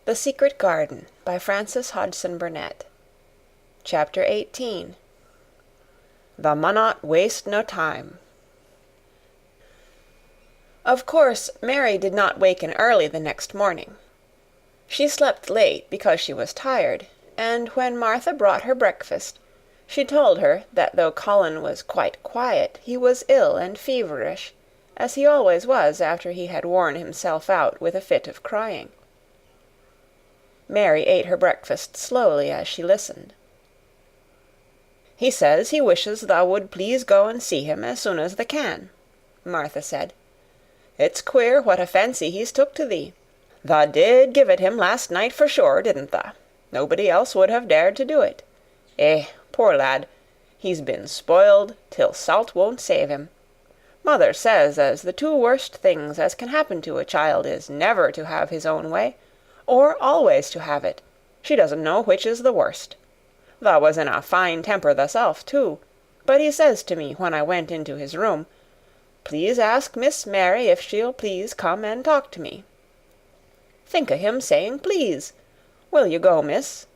The Secret Garden by Frances Hodgson Burnett. Chapter 18. Thou Munnot Waste No Time. Of course, Mary did not waken early the next morning. She slept late because she was tired, and when Martha brought her breakfast, she told her that though Colin was quite quiet, he was ill and feverish, as he always was after he had worn himself out with a fit of crying. Mary ate her breakfast slowly as she listened. "He says he wishes thou would please go and see him as soon as thou can," Martha said. "It's queer what a fancy he's took to thee. Thou did give it him last night for sure, didn't thou? Nobody else would have dared to do it. Eh, poor lad, he's been spoiled till salt won't save him. Mother says as the two worst things as can happen to a child is never to have his own way, or always to have it. She doesn't know which is the worst. Thou was in a fine temper thyself, too, but he says to me when I went into his room, 'Please ask Miss Mary if she'll please come and talk to me.' Think o' him saying please. Will you go, miss?"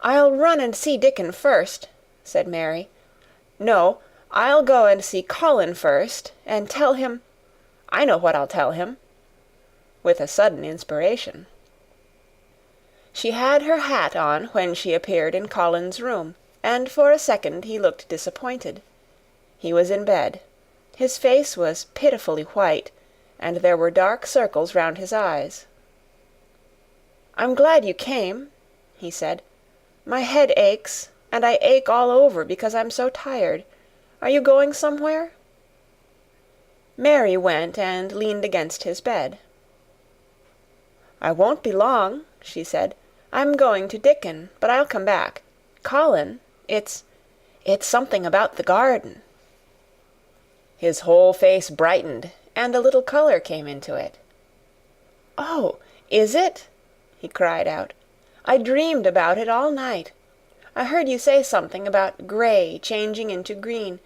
"I'll run and see Dickon first," said Mary. "No, I'll go and see Colin first, and tell him— I know what I'll tell him," with a sudden inspiration. She had her hat on when she appeared in Colin's room, and for a second he looked disappointed. He was in bed. His face was pitifully white, and there were dark circles round his eyes. "I'm glad you came," he said. "My head aches, and I ache all over because I'm so tired. Are you going somewhere?" Mary went and leaned against his bed. "I won't be long," she said. "I'm going to Dickon, but I'll come back. Colin, it's something about the garden." His whole face brightened, and a little color came into it. "Oh, is it?" he cried out. "I dreamed about it all night. I heard you say something about gray changing into green,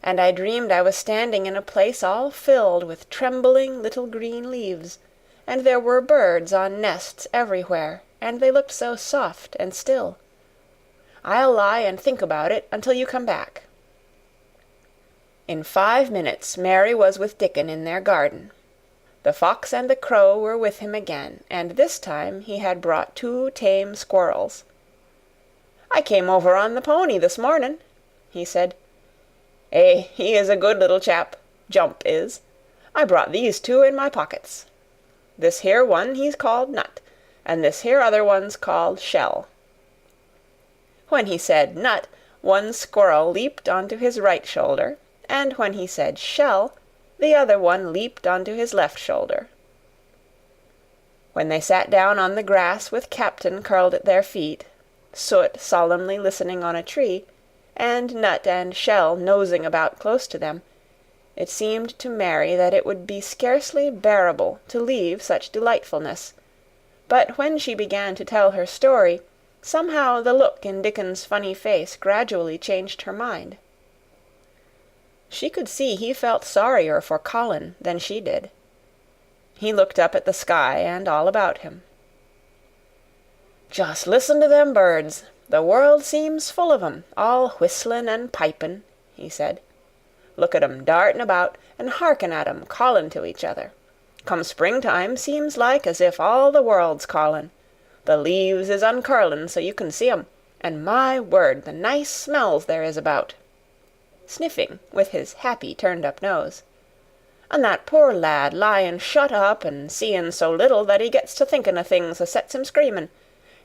and I dreamed I was standing in a place all filled with trembling little green leaves, and there were birds on nests everywhere, and they looked so soft and still. I'll lie and think about it until you come back." In 5 minutes Mary was with Dickon in their garden. The fox and the crow were with him again, and this time he had brought 2 tame squirrels. "I came over on the pony this morning," he said. "Eh, he is a good little chap, Jump is. I brought these 2 in my pockets. This here one he's called Nut, and this here other one's called Shell." When he said Nut, one squirrel leaped onto his right shoulder, and when he said Shell, the other one leaped onto his left shoulder. When they sat down on the grass with Captain curled at their feet, Soot solemnly listening on a tree, and Nut and Shell nosing about close to them, it seemed to Mary that it would be scarcely bearable to leave such delightfulness, but when she began to tell her story, somehow the look in Dickon's funny face gradually changed her mind. She could see he felt sorrier for Colin than she did. He looked up at the sky and all about him. "Just listen to them birds. The world seems full of 'em, all whistlin' and pipin'," he said. "Look at 'em dartin' about, and hearken at 'em callin' to each other. Come springtime seems like as if all the world's callin'. The leaves is uncurlin' so you can see 'em, and my word, the nice smells there is about," sniffing with his happy turned-up nose. "And that poor lad lyin' shut up and seein' so little that he gets to thinkin' o' things as sets him screamin'.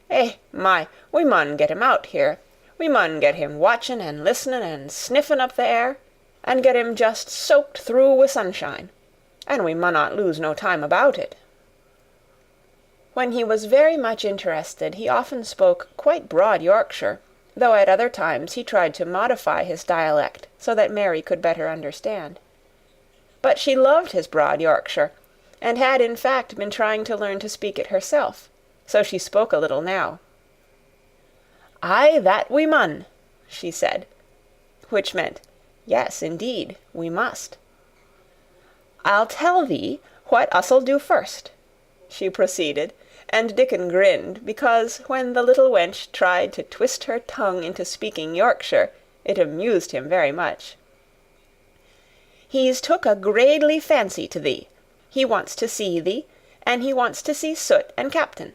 Eh, my, we mun get him out here. We mun get him watchin' and listenin' and sniffin' up the air, and get him just soaked through wi' sunshine. And we munnot lose no time about it." When he was very much interested, he often spoke quite broad Yorkshire, though at other times he tried to modify his dialect so that Mary could better understand. But she loved his broad Yorkshire, and had in fact been trying to learn to speak it herself, so she spoke a little now. "Aye, that we mun," she said, which meant, "Yes, indeed, we must." "I'll tell thee what us'll do first," she proceeded, and Dickon grinned, because when the little wench tried to twist her tongue into speaking Yorkshire, it amused him very much. "He's took a gradely fancy to thee. He wants to see thee, and he wants to see Soot and Captain.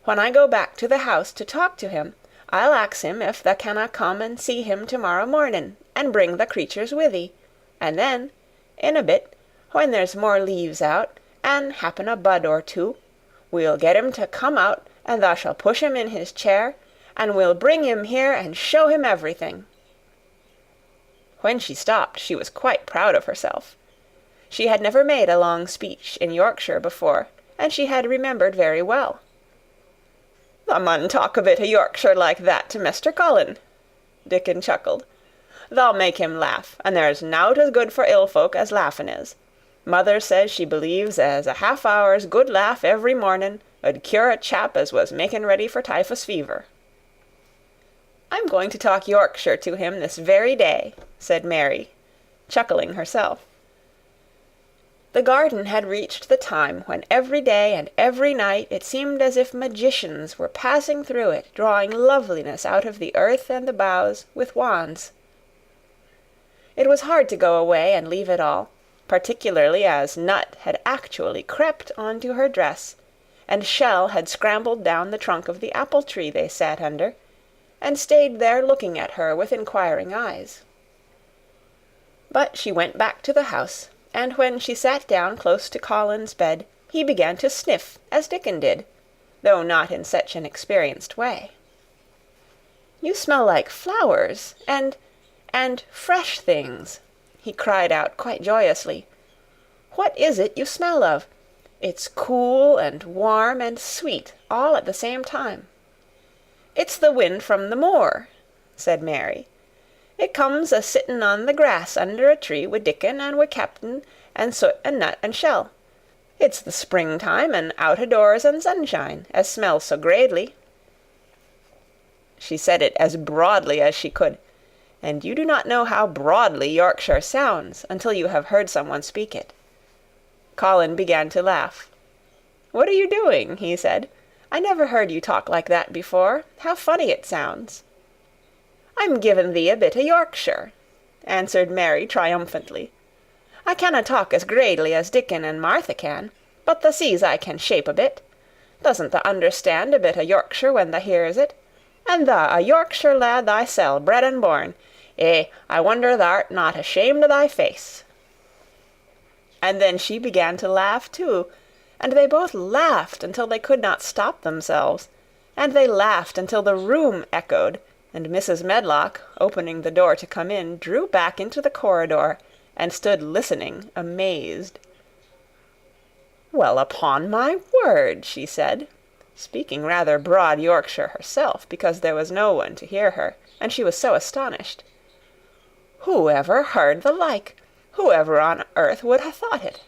When I go back to the house to talk to him, I'll ax him if tha canna come and see him to-morrow morning, and bring the creatures with thee, and then, in a bit, when there's more leaves out, and happen a bud or two, we'll get him to come out, and thou shall push him in his chair, and we'll bring him here and show him everything." When she stopped, she was quite proud of herself. She had never made a long speech in Yorkshire before, and she had remembered very well. "Thou mun talk a bit o' Yorkshire like that to Mester Colin," Dickon chuckled. "Thou'll make him laugh, and there's nowt as good for ill folk as laughin' is. Mother says she believes as a half-hour's good laugh every morning 'ud cure a chap as was making ready for typhus fever." "I'm going to talk Yorkshire to him this very day," said Mary, chuckling herself. The garden had reached the time when every day and every night it seemed as if magicians were passing through it, drawing loveliness out of the earth and the boughs with wands. It was hard to go away and leave it all, particularly as Nut had actually crept onto her dress, and Shell had scrambled down the trunk of the apple tree they sat under, and stayed there looking at her with inquiring eyes. But she went back to the house, and when she sat down close to Colin's bed, he began to sniff as Dickon did, though not in such an experienced way. "You smell like flowers, and fresh things," he cried out quite joyously. "What is it you smell of? It's cool and warm and sweet all at the same time." "It's the wind from the moor," said Mary. "It comes a-sittin' on the grass under a tree wi' Dickon and wi' Captain and Soot and Nut and Shell. It's the springtime and out-o'-doors and sunshine, as smells so gradely." She said it as broadly as she could, and you do not know how broadly Yorkshire sounds until you have heard someone speak it. Colin began to laugh. "What are you doing?" he said. "I never heard you talk like that before. How funny it sounds." "I'm giving thee a bit o' Yorkshire," answered Mary triumphantly. "I canna talk as gradely as Dickon and Martha can, but thou sees I can shape a bit. Doesn't thou understand a bit o' Yorkshire when thou hears it? And thou a Yorkshire lad thysel, bred and born. Eh, I wonder thou'rt not ashamed o' thy face." And then she began to laugh too, and they both laughed until they could not stop themselves, and they laughed until the room echoed, and Mrs. Medlock, opening the door to come in, drew back into the corridor, and stood listening, amazed. "Well, upon my word," she said, speaking rather broad Yorkshire herself, because there was no one to hear her, and she was so astonished. "Who ever heard the like? Whoever on earth would ha' thought it?"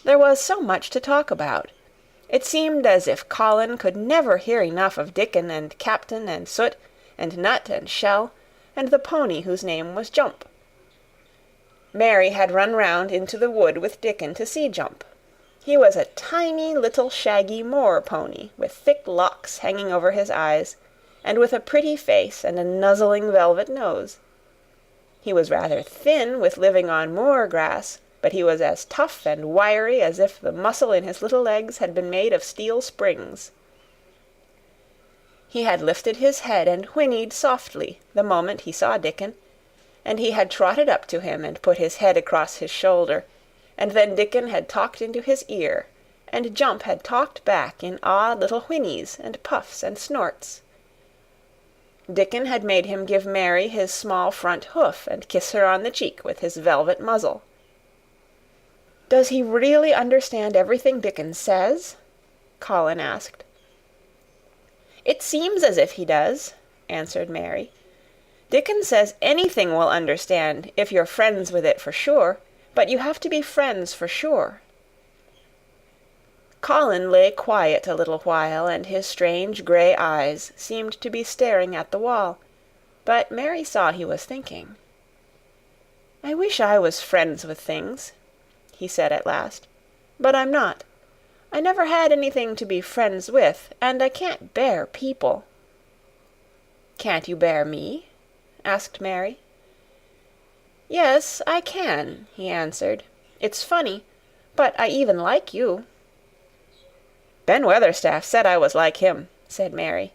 There was so much to talk about. It seemed as if Colin could never hear enough of Dickon and Captain and Soot and Nut and Shell and the pony whose name was Jump. Mary had run round into the wood with Dickon to see Jump. He was a tiny little shaggy moor pony, with thick locks hanging over his eyes, and with a pretty face and a nuzzling velvet nose. He was rather thin with living on moor grass, but he was as tough and wiry as if the muscle in his little legs had been made of steel springs. He had lifted his head and whinnied softly the moment he saw Dickon, and he had trotted up to him and put his head across his shoulder, and then Dickon had talked into his ear, and Jump had talked back in odd little whinnies and puffs and snorts. Dickon had made him give Mary his small front hoof and kiss her on the cheek with his velvet muzzle. "Does he really understand everything Dickon says?" Colin asked. "It seems as if he does," answered Mary. "Dickon says anything will understand if you're friends with it for sure, but you have to be friends for sure." Colin lay quiet a little while, and his strange grey eyes seemed to be staring at the wall, but Mary saw he was thinking. "I wish I was friends with things," he said at last, "but I'm not. I never had anything to be friends with, and I can't bear people." "Can't you bear me?" asked Mary. "Yes, I can," he answered. "It's funny, but I even like you." "Ben Weatherstaff said I was like him," said Mary.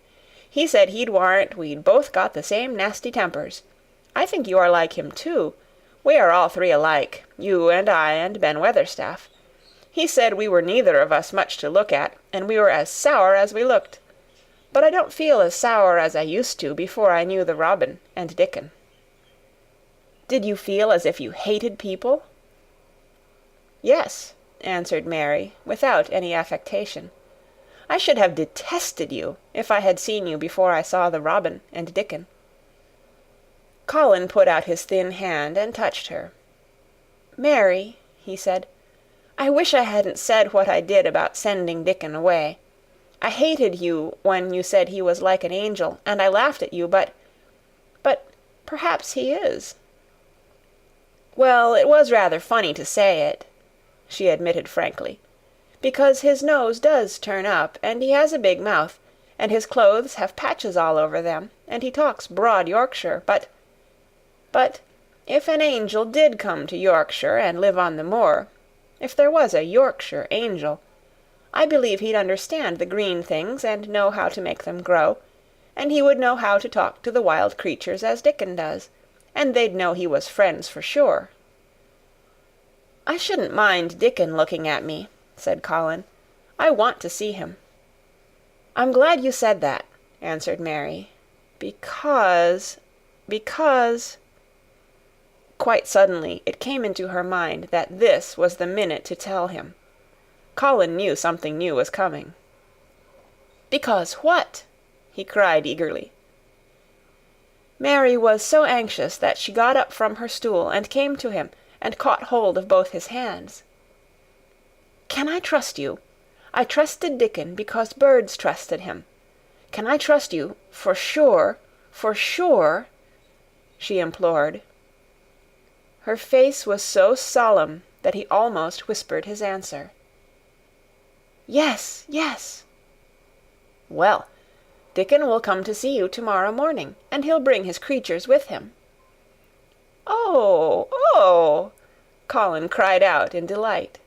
"He said he'd warrant we'd both got the same nasty tempers. I think you are like him, too. We are all three alike, you and I and Ben Weatherstaff. He said we were neither of us much to look at, and we were as sour as we looked. But I don't feel as sour as I used to before I knew the Robin and Dickon." "Did you feel as if you hated people?" "Yes," answered Mary, without any affectation. "I should have detested you if I had seen you before I saw the Robin and Dickon." Colin put out his thin hand and touched her. "Mary," he said, "I wish I hadn't said what I did about sending Dickon away. I hated you when you said he was like an angel, and I laughed at you, but perhaps he is." "Well, it was rather funny to say it," she admitted frankly, "because his nose does turn up, and he has a big mouth, and his clothes have patches all over them, and he talks broad Yorkshire, but if an angel did come to Yorkshire and live on the moor, if there was a Yorkshire angel, I believe he'd understand the green things and know how to make them grow, and he would know how to talk to the wild creatures as Dickon does, and they'd know he was friends for sure." "I shouldn't mind Dickon looking at me," said Colin. "I want to see him." "I'm glad you said that," answered Mary, because... Quite suddenly it came into her mind that this was the minute to tell him. Colin knew something new was coming. "Because what?" he cried eagerly. Mary was so anxious that she got up from her stool and came to him and caught hold of both his hands. "Can I trust you? I trusted Dickon because birds trusted him. Can I trust you for sure, she implored. Her face was so solemn that he almost whispered his answer. "Yes, yes." "Well, Dickon will come to see you tomorrow morning, and he'll bring his creatures with him." "Oh, oh!" Colin cried out in delight.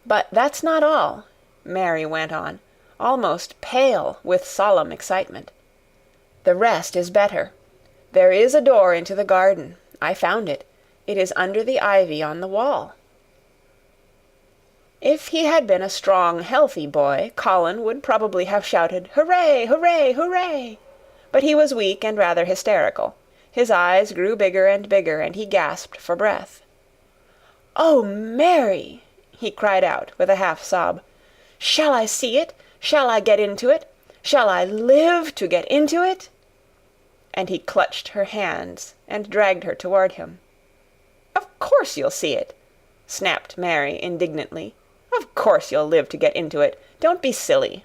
"But that's not all," Mary went on, almost pale with solemn excitement. "The rest is better. There is a door into the garden. I found it. It is under the ivy on the wall." If he had been a strong, healthy boy, Colin would probably have shouted, "Hooray, hooray, hooray!" But he was weak and rather hysterical. His eyes grew bigger and bigger, and he gasped for breath. "Oh, Mary!" he cried out with a half-sob. "Shall I see it? Shall I get into it? Shall I live to get into it?" And he clutched her hands and dragged her toward him. "Of course you'll see it," snapped Mary indignantly. "Of course you'll live to get into it. Don't be silly."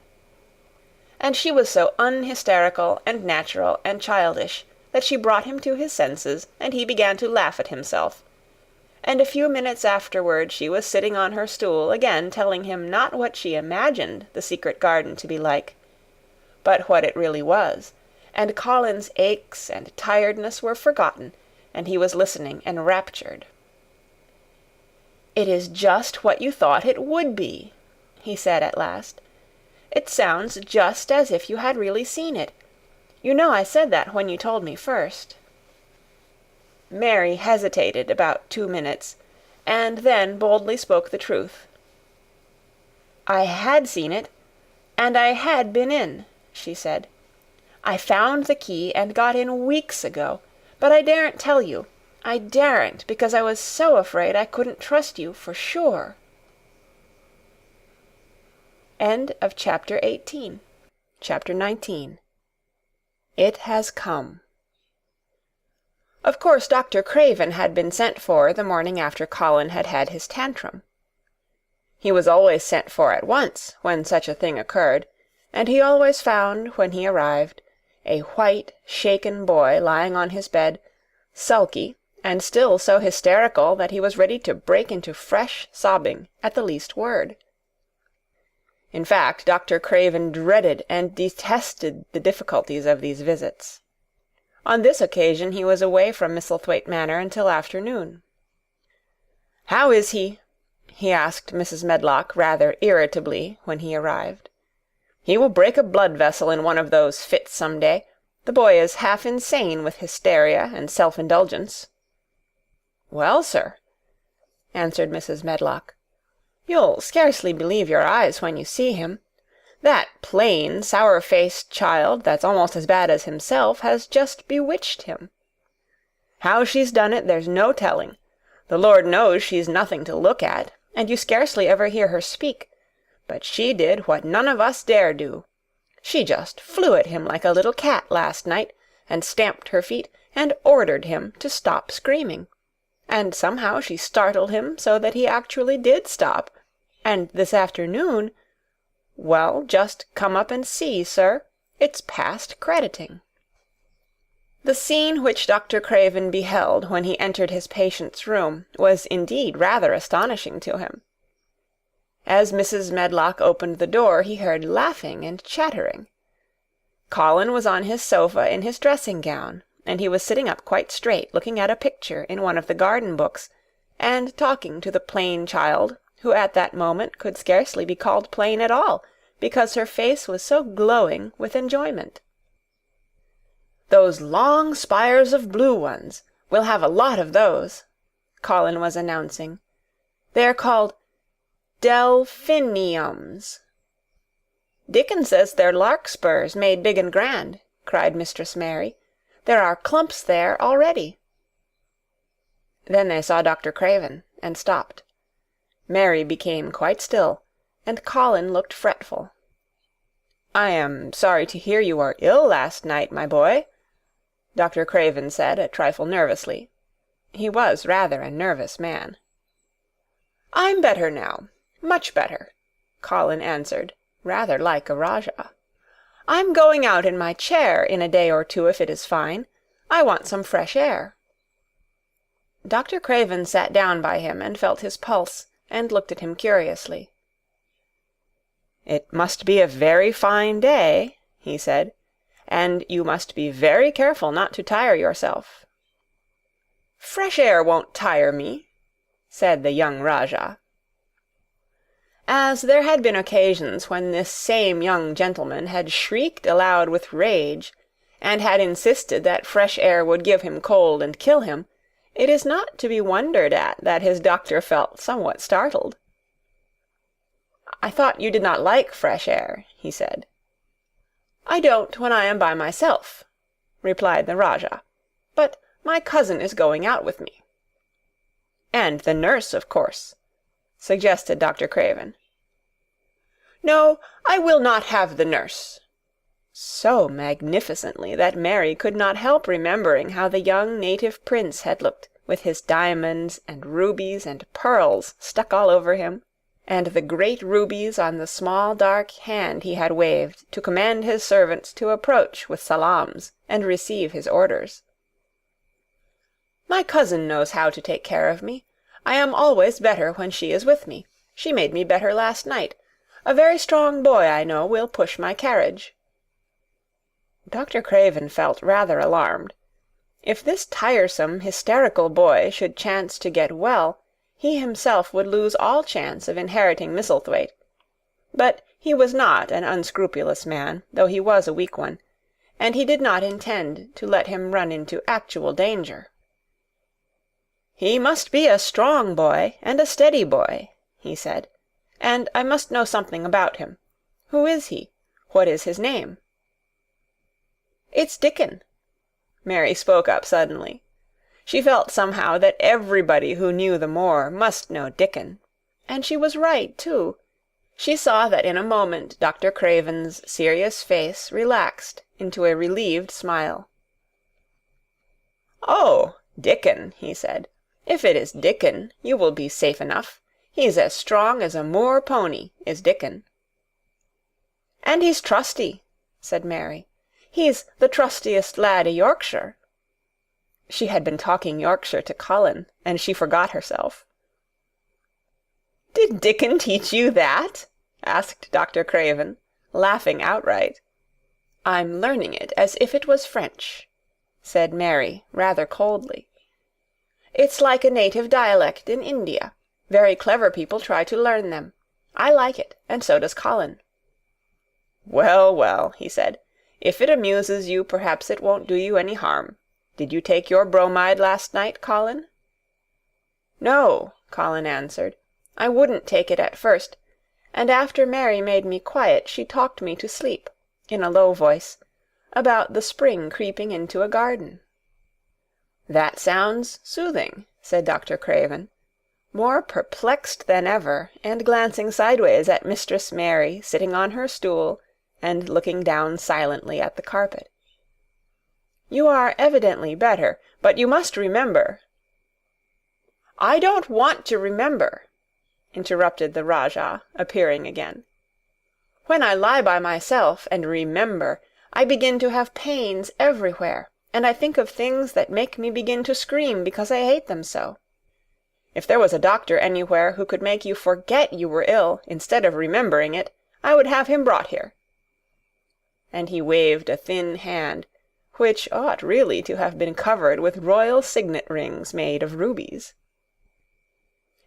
And she was so unhysterical and natural and childish that she brought him to his senses, and he began to laugh at himself. And a few minutes afterward she was sitting on her stool again, telling him not what she imagined the secret garden to be like, but what it really was, and Colin's aches and tiredness were forgotten, and he was listening enraptured. "It is just what you thought it would be," he said at last. "It sounds just as if you had really seen it. You know I said that when you told me first." Mary hesitated about 2 minutes, and then boldly spoke the truth. "I had seen it, and I had been in," she said. "I found the key and got in weeks ago, but I daren't tell you. I daren't, because I was so afraid I couldn't trust you for sure." End of chapter 18. Chapter 19. It Has Come. Of course Dr. Craven had been sent for the morning after Colin had had his tantrum. He was always sent for at once when such a thing occurred, and he always found, when he arrived, a white, shaken boy lying on his bed, sulky, and still so hysterical that he was ready to break into fresh sobbing at the least word. In fact, Dr. Craven dreaded and detested the difficulties of these visits. On this occasion he was away from Misselthwaite Manor until afternoon. "How is he?" he asked Mrs. Medlock rather irritably when he arrived. "He will break a blood vessel in one of those fits some day. The boy is half insane with hysteria and self-indulgence." "Well, sir," answered Mrs. Medlock, "you'll scarcely believe your eyes when you see him. That plain, sour-faced child, that's almost as bad as himself, has just bewitched him. How she's done it, there's no telling. The Lord knows she's nothing to look at, and you scarcely ever hear her speak. But she did what none of us dare do. She just flew at him like a little cat last night, and stamped her feet, and ordered him to stop screaming. And somehow she startled him so that he actually did stop. And this afternoon— well, just come up and see, sir. It's past crediting." The scene which Dr. Craven beheld when he entered his patient's room was indeed rather astonishing to him. As Mrs. Medlock opened the door, he heard laughing and chattering. Colin was on his sofa in his dressing-gown, and he was sitting up quite straight, looking at a picture in one of the garden books, and talking to the plain child, who at that moment could scarcely be called plain at all, because her face was so glowing with enjoyment. "Those long spires of blue ones. We'll have a lot of those," Colin was announcing. "They're called delphiniums." "Dickon says they're larkspurs made big and grand," cried Mistress Mary. "There are clumps there already." Then they saw Dr. Craven, and stopped. Mary became quite still, and Colin looked fretful. "I am sorry to hear you were ill last night, my boy," Dr. Craven said a trifle nervously. He was rather a nervous man. "I'm better now, much better," Colin answered, rather like a Rajah. "I'm going out in my chair in a day or two if it is fine. I want some fresh air." Dr. Craven sat down by him and felt his pulse, and looked at him curiously. "It must be a very fine day," he said, "and you must be very careful not to tire yourself." "Fresh air won't tire me," said the young Rajah. As there had been occasions when this same young gentleman had shrieked aloud with rage, and had insisted that fresh air would give him cold and kill him, it is not to be wondered at that his doctor felt somewhat startled. "I thought you did not like fresh air," he said. "I don't when I am by myself," replied the Rajah, "but my cousin is going out with me." "And the nurse, of course," suggested Dr. Craven. "No, I will not have the nurse," so magnificently that Mary could not help remembering how the young native prince had looked, with his diamonds and rubies and pearls stuck all over him, and the great rubies on the small dark hand he had waved to command his servants to approach with salams and receive his orders. "My cousin knows how to take care of me. I am always better when she is with me. She made me better last night. A very strong boy, I know, will push my carriage." Dr. Craven felt rather alarmed. If this tiresome, hysterical boy should chance to get well, he himself would lose all chance of inheriting Misselthwaite. But he was not an unscrupulous man, though he was a weak one, and he did not intend to let him run into actual danger. "He must be a strong boy and a steady boy," he said, "and I must know something about him. Who is he? What is his name?" "It's Dickon." Mary spoke up suddenly. She felt somehow that everybody who knew the moor must know Dickon. And she was right, too. She saw that in a moment Dr. Craven's serious face relaxed into a relieved smile. "Oh, Dickon," he said. "If it is Dickon, you will be safe enough. He's as strong as a moor pony, is Dickon." "And he's trusty," said Mary. "He's the trustiest lad i' Yorkshire." She had been talking Yorkshire to Colin, and she forgot herself. "Did Dickon teach you that?" asked Dr. Craven, laughing outright. "I'm learning it as if it was French," said Mary, rather coldly. "It's like a native dialect in India. Very clever people try to learn them. I like it, and so does Colin." "Well, well," he said, "if it amuses you, perhaps it won't do you any harm. Did you take your bromide last night, Colin?" "No," Colin answered. "I wouldn't take it at first, and after Mary made me quiet she talked me to sleep, in a low voice, about the spring creeping into a garden." "That sounds soothing," said Dr. Craven, more perplexed than ever, and glancing sideways at Mistress Mary sitting on her stool and looking down silently at the carpet. "You are evidently better, but you must remember—" "I don't want to remember," interrupted the Rajah, appearing again. "When I lie by myself and remember, I begin to have pains everywhere, and I think of things that make me begin to scream because I hate them so. If there was a doctor anywhere who could make you forget you were ill instead of remembering it, I would have him brought here." And he waved a thin hand, which ought really to have been covered with royal signet rings made of rubies.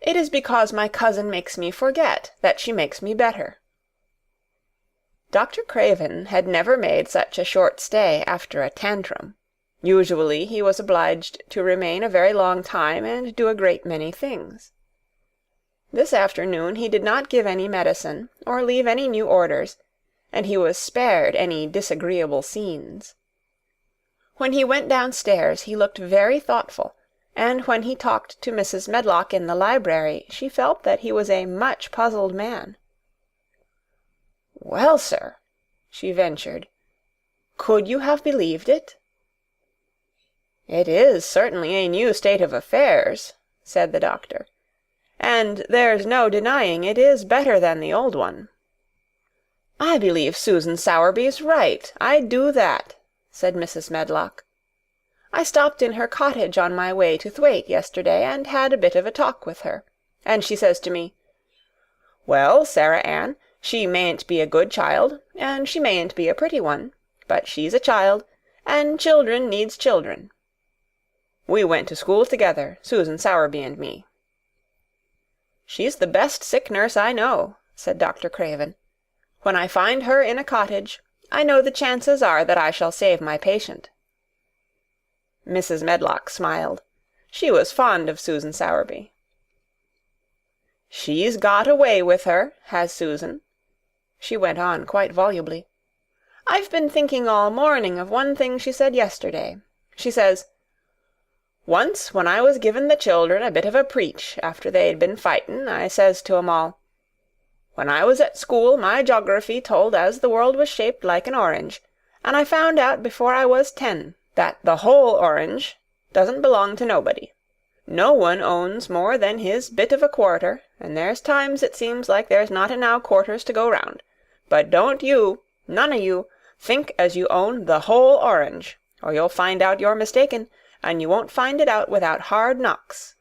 "It is because my cousin makes me forget that she makes me better." Dr. Craven had never made such a short stay after a tantrum. Usually he was obliged to remain a very long time and do a great many things. This afternoon he did not give any medicine or leave any new orders, and he was spared any disagreeable scenes. When he went downstairs he looked very thoughtful, and when he talked to Mrs. Medlock in the library she felt that he was a much puzzled man. "Well, sir," she ventured, "could you have believed it?" "It is certainly a new state of affairs," said the doctor, "and there's no denying it is better than the old one." "I believe Susan Sowerby's right, I do that," said Mrs. Medlock. "I stopped in her cottage on my way to Thwaite yesterday and had a bit of a talk with her, and she says to me, 'Well, Sarah Ann, she mayn't be a good child, and she mayn't be a pretty one, but she's a child, and children needs children.' We went to school together, Susan Sowerby and me." "She's the best sick nurse I know," said Dr. Craven. "When I find her in a cottage, I know the chances are that I shall save my patient." Mrs. Medlock smiled. She was fond of Susan Sowerby. "She's got a way with her, has Susan," she went on quite volubly. "I've been thinking all morning of one thing she said yesterday. She says, 'Once when I was givin' the children a bit of a preach after they'd been fightin', I says to 'em all, "When I was at school my joggraphy told as the world was shaped like an orange, and I found out before I was 10 that the whole orange doesn't belong to nobody. No one owns more than his bit of a quarter, and there's times it seems like there's not enow quarters to go round. But don't you, none o' you, think as you own the whole orange, or you'll find out you're mistaken, and you won't find it out without hard knocks.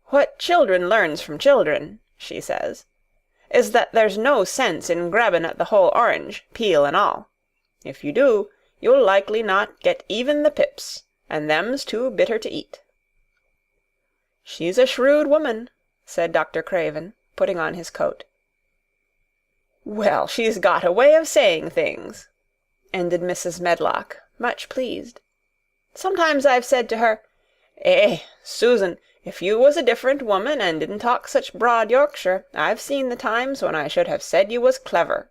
What children learns from children,' she says, "is that there's no sense in grabbin' at the whole orange, peel and all. If you do, you'll likely not get even the pips, and them's too bitter to eat." "She's a shrewd woman," said Dr. Craven, putting on his coat. "Well, she's got a way of saying things," ended Mrs. Medlock, much pleased. "Sometimes I've said to her, 'Susan, if you was a different woman and didn't talk such broad Yorkshire, I've seen the times when I should have said you was clever.'"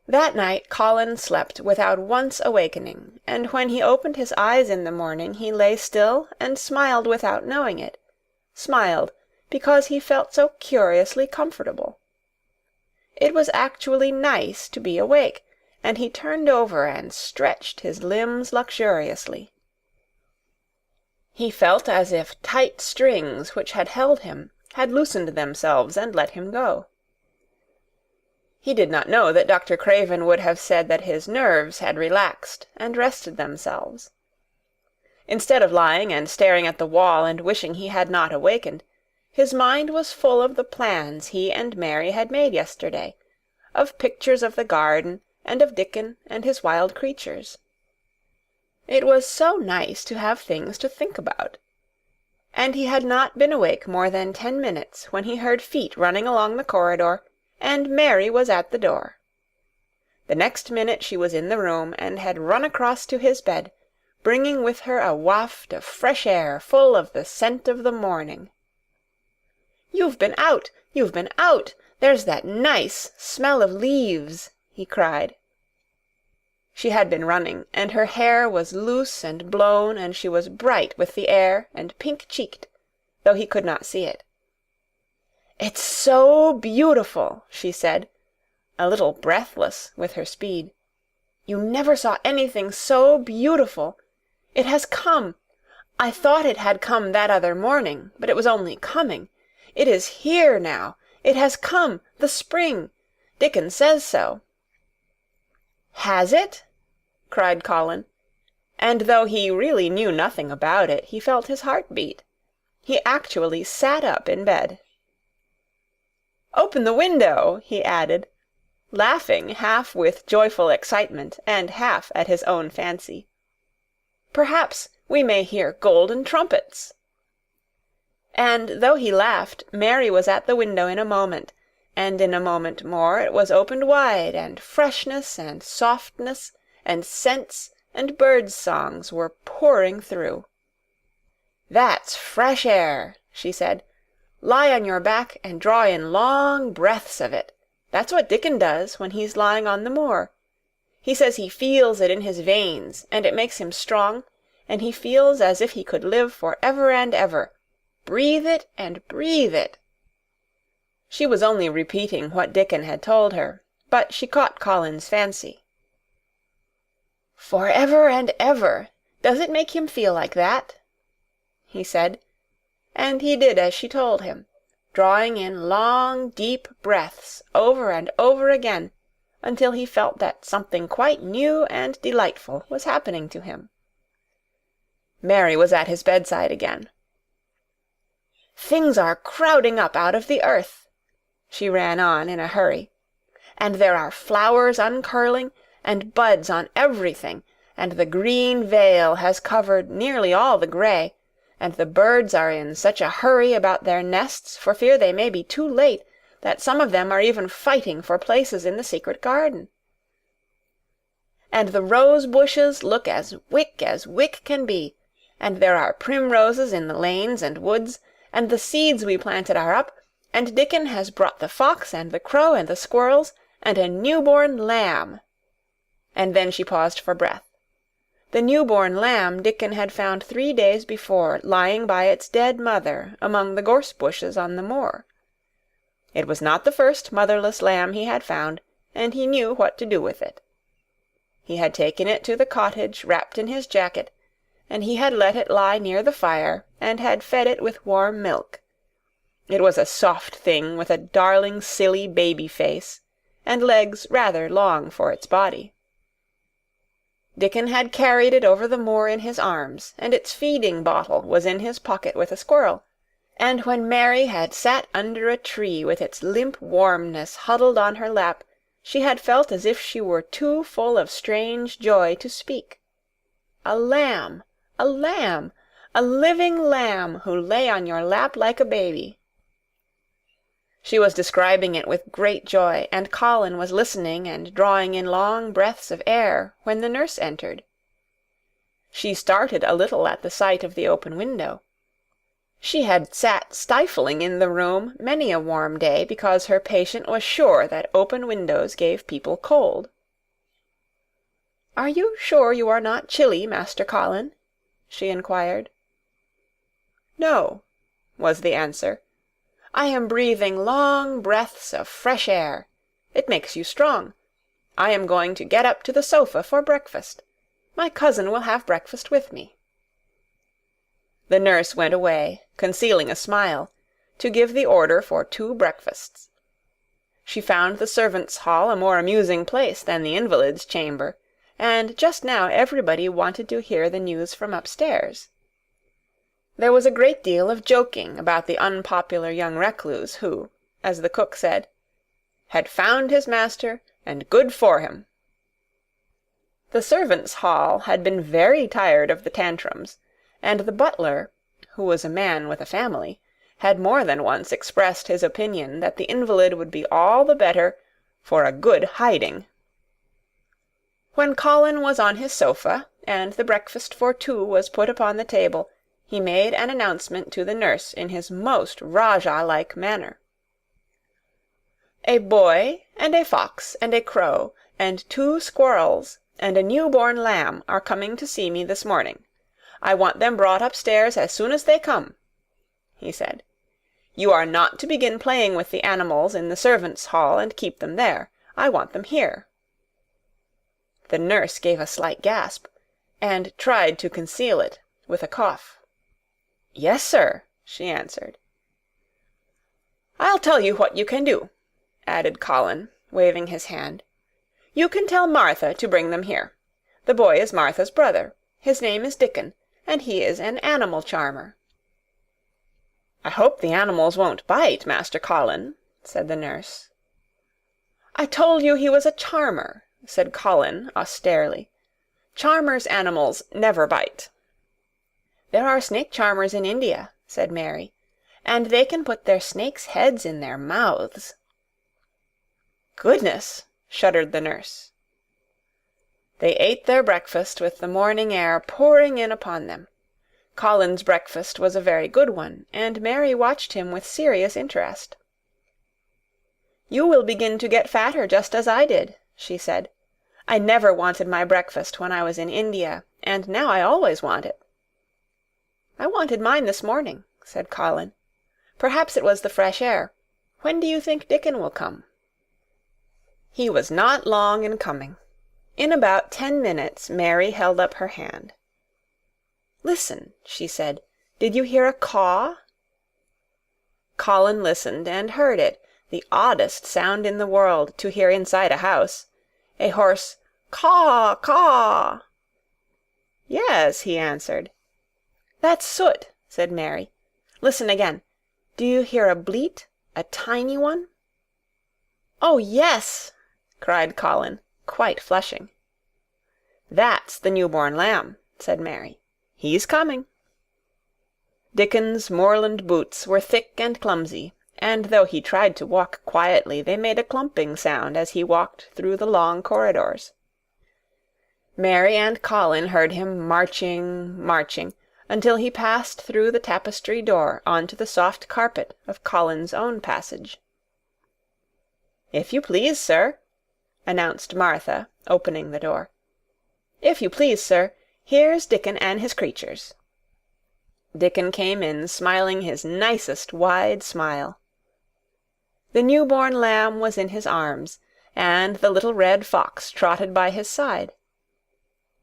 That night Colin slept without once awakening, and when he opened his eyes in the morning he lay still and smiled without knowing it, smiled because he felt so curiously comfortable. It was actually nice to be awake, and he turned over and stretched his limbs luxuriously. He felt as if tight strings which had held him had loosened themselves and let him go. He did not know that Dr. Craven would have said that his nerves had relaxed and rested themselves. Instead of lying and staring at the wall and wishing he had not awakened, His mind was full of the plans he and Mary had made yesterday, of pictures of the garden, and of Dickon and his wild creatures. It was so nice to have things to think about. And he had not been awake more than 10 minutes when he heard feet running along the corridor, and Mary was at the door. The next minute she was in the room, and had run across to his bed, bringing with her a waft of fresh air full of the scent of the morning. "You've been out! You've been out! There's that nice smell of leaves!" he cried. She had been running, and her hair was loose and blown, and she was bright with the air and pink-cheeked, though he could not see it. "It's so beautiful," she said, a little breathless with her speed. "You never saw anything so beautiful. It has come. I thought it had come that other morning, but it was only coming. It is here now. It has come, the spring. Dickon says so." "Has it?" cried Colin, and though he really knew nothing about it, he felt his heart beat. He actually sat up in bed. "Open the window," he added, laughing half with joyful excitement and half at his own fancy. "Perhaps we may hear golden trumpets." And though he laughed, Mary was at the window in a moment, and in a moment more it was opened wide, and freshness and softness and scents and birds' songs were pouring through. "That's fresh air," she said. "Lie on your back and draw in long breaths of it. That's what Dickon does when he's lying on the moor. He says he feels it in his veins, and it makes him strong, and he feels as if he could live for ever and ever. Breathe it and breathe it." She was only repeating what Dickon had told her, but she caught Colin's fancy. "For ever and ever! Does it make him feel like that?" he said, and he did as she told him, drawing in long, deep breaths over and over again, until he felt that something quite new and delightful was happening to him. Mary was at his bedside again. "Things are crowding up out of the earth," she ran on in a hurry, "and there are flowers uncurling, and buds on everything, and the green veil has covered nearly all the gray, and the birds are in such a hurry about their nests for fear they may be too late, that some of them are even fighting for places in the secret garden. And the rose bushes look as wick can be, and there are primroses in the lanes and woods, and the seeds we planted are up, and Dickon has brought the fox and the crow and the squirrels, and a newborn lamb." And then she paused for breath. The newborn lamb Dickon had found 3 days before, lying by its dead mother among the gorse bushes on the moor. It was not the first motherless lamb he had found, and he knew what to do with it. He had taken it to the cottage wrapped in his jacket, and he had let it lie near the fire, and had fed it with warm milk. It was a soft thing with a darling silly baby face, and legs rather long for its body. Dickon had carried it over the moor in his arms, and its feeding bottle was in his pocket with a squirrel, and when Mary had sat under a tree with its limp warmness huddled on her lap, she had felt as if she were too full of strange joy to speak. A lamb! A lamb! A living lamb who lay on your lap like a baby. She was describing it with great joy, and Colin was listening and drawing in long breaths of air when the nurse entered. She started a little at the sight of the open window. She had sat stifling in the room many a warm day because her patient was sure that open windows gave people cold. "Are you sure you are not chilly, Master Colin?" she inquired. "No," was the answer. "I am breathing long breaths of fresh air. It makes you strong. I am going to get up to the sofa for breakfast. My cousin will have breakfast with me." The nurse went away, concealing a smile, to give the order for 2 breakfasts. She found the servants' hall a more amusing place than the invalid's chamber, and just now everybody wanted to hear the news from upstairs. There was a great deal of joking about the unpopular young recluse who, as the cook said, had found his master, and good for him. The servants' hall had been very tired of the tantrums, and the butler, who was a man with a family, had more than once expressed his opinion that the invalid would be all the better for a good hiding. When Colin was on his sofa, and the breakfast for two was put upon the table, he made an announcement to the nurse in his most Rajah-like manner. "A boy, and a fox, and a crow, and 2 squirrels, and a new-born lamb are coming to see me this morning. I want them brought upstairs as soon as they come," he said. "You are not to begin playing with the animals in the servants' hall and keep them there. I want them here." The nurse gave a slight gasp, and tried to conceal it with a cough. "Yes, sir," she answered. "I'll tell you what you can do," added Colin, waving his hand. "You can tell Martha to bring them here. The boy is Martha's brother. His name is Dickon, and he is an animal charmer." "I hope the animals won't bite, Master Colin," said the nurse. "I told you he was a charmer," said Colin austerely. "Charmers' animals never bite." "There are snake charmers in India," said Mary, "and they can put their snakes' heads in their mouths." "Goodness!" shuddered the nurse. They ate their breakfast with the morning air pouring in upon them. Colin's breakfast was a very good one, and Mary watched him with serious interest. "You will begin to get fatter just as I did," she said. "I never wanted my breakfast when I was in India, and now I always want it." "I wanted mine this morning," said Colin. "Perhaps it was the fresh air. When do you think Dickon will come?" He was not long in coming. In about 10 minutes Mary held up her hand. "Listen," she said. "Did you hear a caw?" Colin listened and heard it, the oddest sound in the world to hear inside a house, a hoarse caw, caw. "Yes," he answered. "That's Soot," said Mary. "Listen again. Do you hear a bleat, a tiny one?" "Oh, yes!" cried Colin, quite flushing. "That's the new-born lamb," said Mary. "He's coming." Dickon's moorland boots were thick and clumsy, and though he tried to walk quietly, they made a clumping sound as he walked through the long corridors. Mary and Colin heard him marching, marching, until he passed through the tapestry door on to the soft carpet of Colin's own passage. "If you please, sir," announced Martha, opening the door. "If you please, sir, here's Dickon and his creatures." Dickon came in smiling his nicest wide smile. The new-born lamb was in his arms, and the little red fox trotted by his side.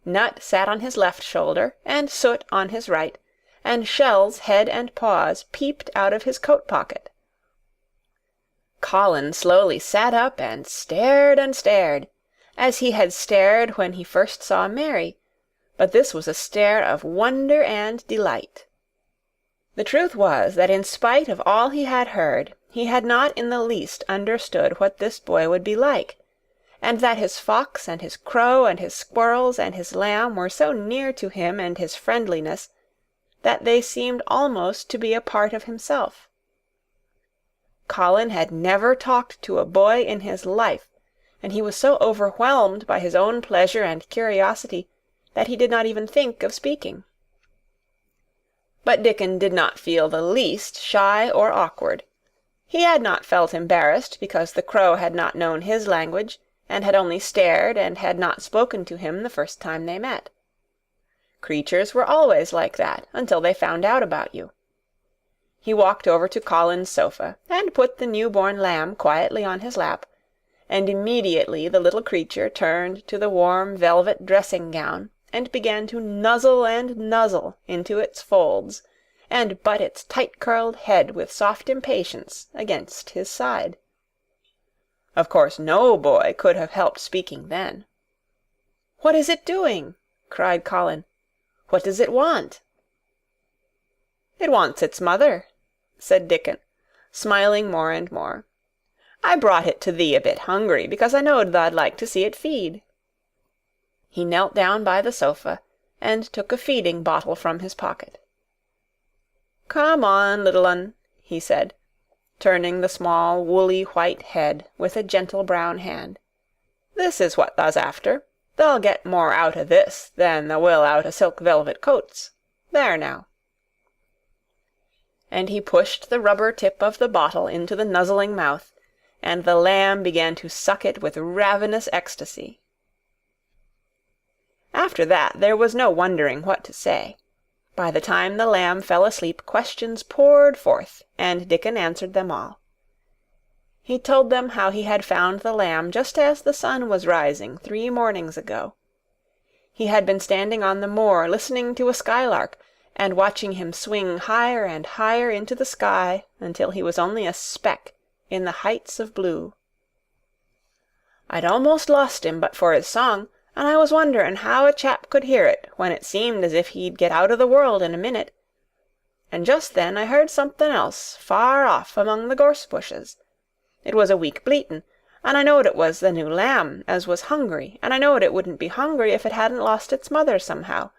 Nut sat on his left shoulder, and Soot on his right, and Shell's head and paws peeped out of his coat-pocket. Colin slowly sat up and stared, as he had stared when he first saw Mary, but this was a stare of wonder and delight. The truth was that in spite of all he had heard, he had not in the least understood what this boy would be like, and that his fox and his crow and his squirrels and his lamb were so near to him and his friendliness that they seemed almost to be a part of himself. Colin had never talked to a boy in his life, and he was so overwhelmed by his own pleasure and curiosity that he did not even think of speaking. But Dickon did not feel the least shy or awkward. He had not felt embarrassed because the crow had not known his language, and had only stared and had not spoken to him the first time they met. Creatures were always like that until they found out about you. He walked over to Colin's sofa, and put the new-born lamb quietly on his lap, and immediately the little creature turned to the warm velvet dressing-gown, and began to nuzzle and nuzzle into its folds, and butt its tight-curled head with soft impatience against his side. Of course no boy could have helped speaking then. "What is it doing?" cried Colin. "What does it want?" "It wants its mother," said Dickon, smiling more and more. "I brought it to thee a bit hungry, because I knowed thou'd like to see it feed." He knelt down by the sofa, and took a feeding bottle from his pocket. "Come on, little un," he said, turning the small woolly white head with a gentle brown hand. "This is what thou's after. Thou'll get more out o' this than thou will out o' silk velvet coats. There now." And he pushed the rubber tip of the bottle into the nuzzling mouth, and the lamb began to suck it with ravenous ecstasy. After that there was no wondering what to say. By the time the lamb fell asleep, questions poured forth, and Dickon answered them all. He told them how he had found the lamb just as the sun was rising 3 mornings ago. He had been standing on the moor listening to a skylark, and watching him swing higher and higher into the sky until he was only a speck in the heights of blue. "I'd almost lost him but for his song, and I was wonderin' how a chap could hear it when it seemed as if he'd get out o' the world in a minute. And just then I heard something else far off among the gorse bushes. It was a weak bleatin', and I knowed it was the new lamb as was hungry, and I knowed it wouldn't be hungry if it hadn't lost its mother somehow.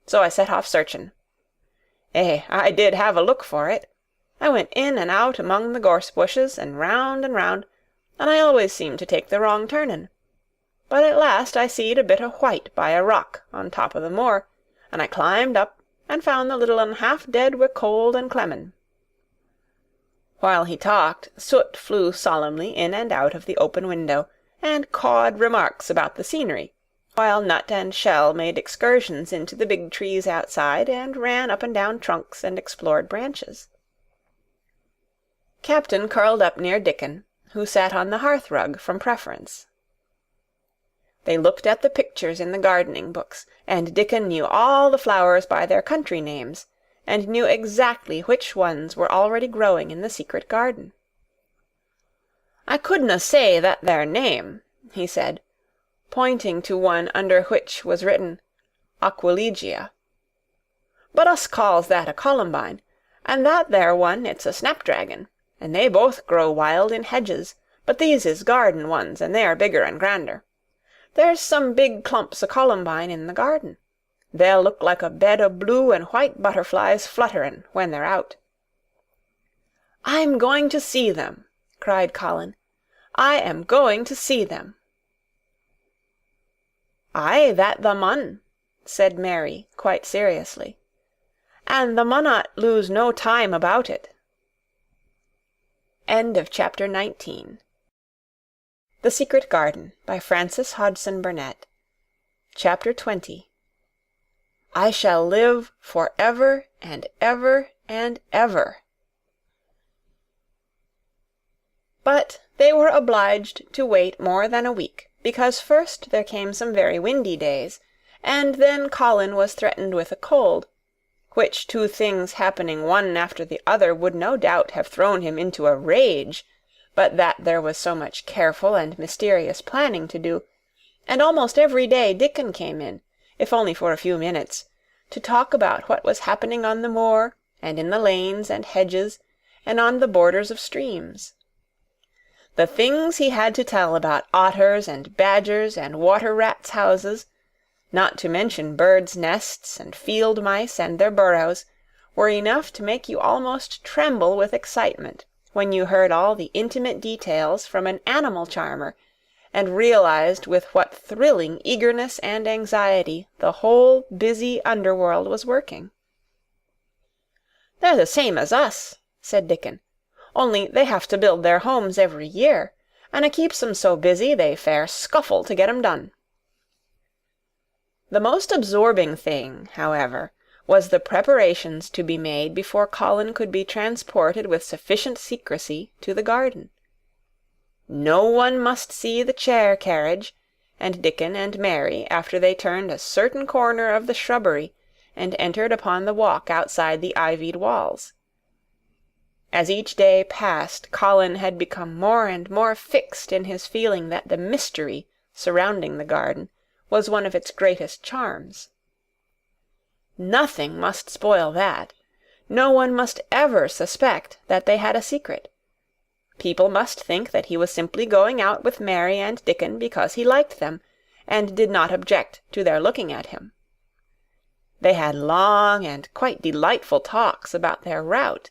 So I set off searchin'. I did have a look for it. I went in and out among the gorse bushes, and round, and I always seemed to take the wrong turnin'. But at last I seed a bit o' white by a rock on top o' the moor, and I climbed up, and found the little un half dead wi' cold and clemmin'." While he talked, Soot flew solemnly in and out of the open window, and cawed remarks about the scenery, while Nut and Shell made excursions into the big trees outside, and ran up and down trunks and explored branches. Captain curled up near Dickon, who sat on the hearth-rug from preference. They looked at the pictures in the gardening books, and Dickon knew all the flowers by their country names, and knew exactly which ones were already growing in the secret garden. "I couldna say that there name," he said, pointing to one under which was written Aquilegia. "But us calls that a columbine, and that there one it's a snapdragon, and they both grow wild in hedges, but these is garden ones, and they are bigger and grander. There's some big clumps o' columbine in the garden. They'll look like a bed o' blue and white butterflies flutterin' when they're out." "I'm going to see them," cried Colin. "I am going to see them." "Aye, that thou mun," said Mary, quite seriously. "And thou munnot lose no time about it." Chapter 19. The Secret Garden, by Frances Hodgson Burnett. Chapter 20. I shall live for ever and ever and ever. But they were obliged to wait more than a week, because first there came some very windy days, and then Colin was threatened with a cold, which 2 things happening one after the other would no doubt have thrown him into a rage, but that there was so much careful and mysterious planning to do, and almost every day Dickon came in, if only for a few minutes, to talk about what was happening on the moor, and in the lanes and hedges, and on the borders of streams. The things he had to tell about otters and badgers and water-rats' houses, not to mention birds' nests and field mice and their burrows, were enough to make you almost tremble with excitement when you heard all the intimate details from an animal charmer, and realized with what thrilling eagerness and anxiety the whole busy underworld was working. "They're the same as us," said Dickon, "only they have to build their homes every year, and it keeps 'em so busy they fair scuffle to get 'em done." The most absorbing thing, however, was the preparations to be made before Colin could be transported with sufficient secrecy to the garden. No one must see the chair-carriage, and Dickon and Mary, after they turned a certain corner of the shrubbery and entered upon the walk outside the ivied walls. As each day passed, Colin had become more and more fixed in his feeling that the mystery surrounding the garden was one of its greatest charms. Nothing must spoil that. No one must ever suspect that they had a secret. People must think that he was simply going out with Mary and Dickon because he liked them, and did not object to their looking at him. They had long and quite delightful talks about their route.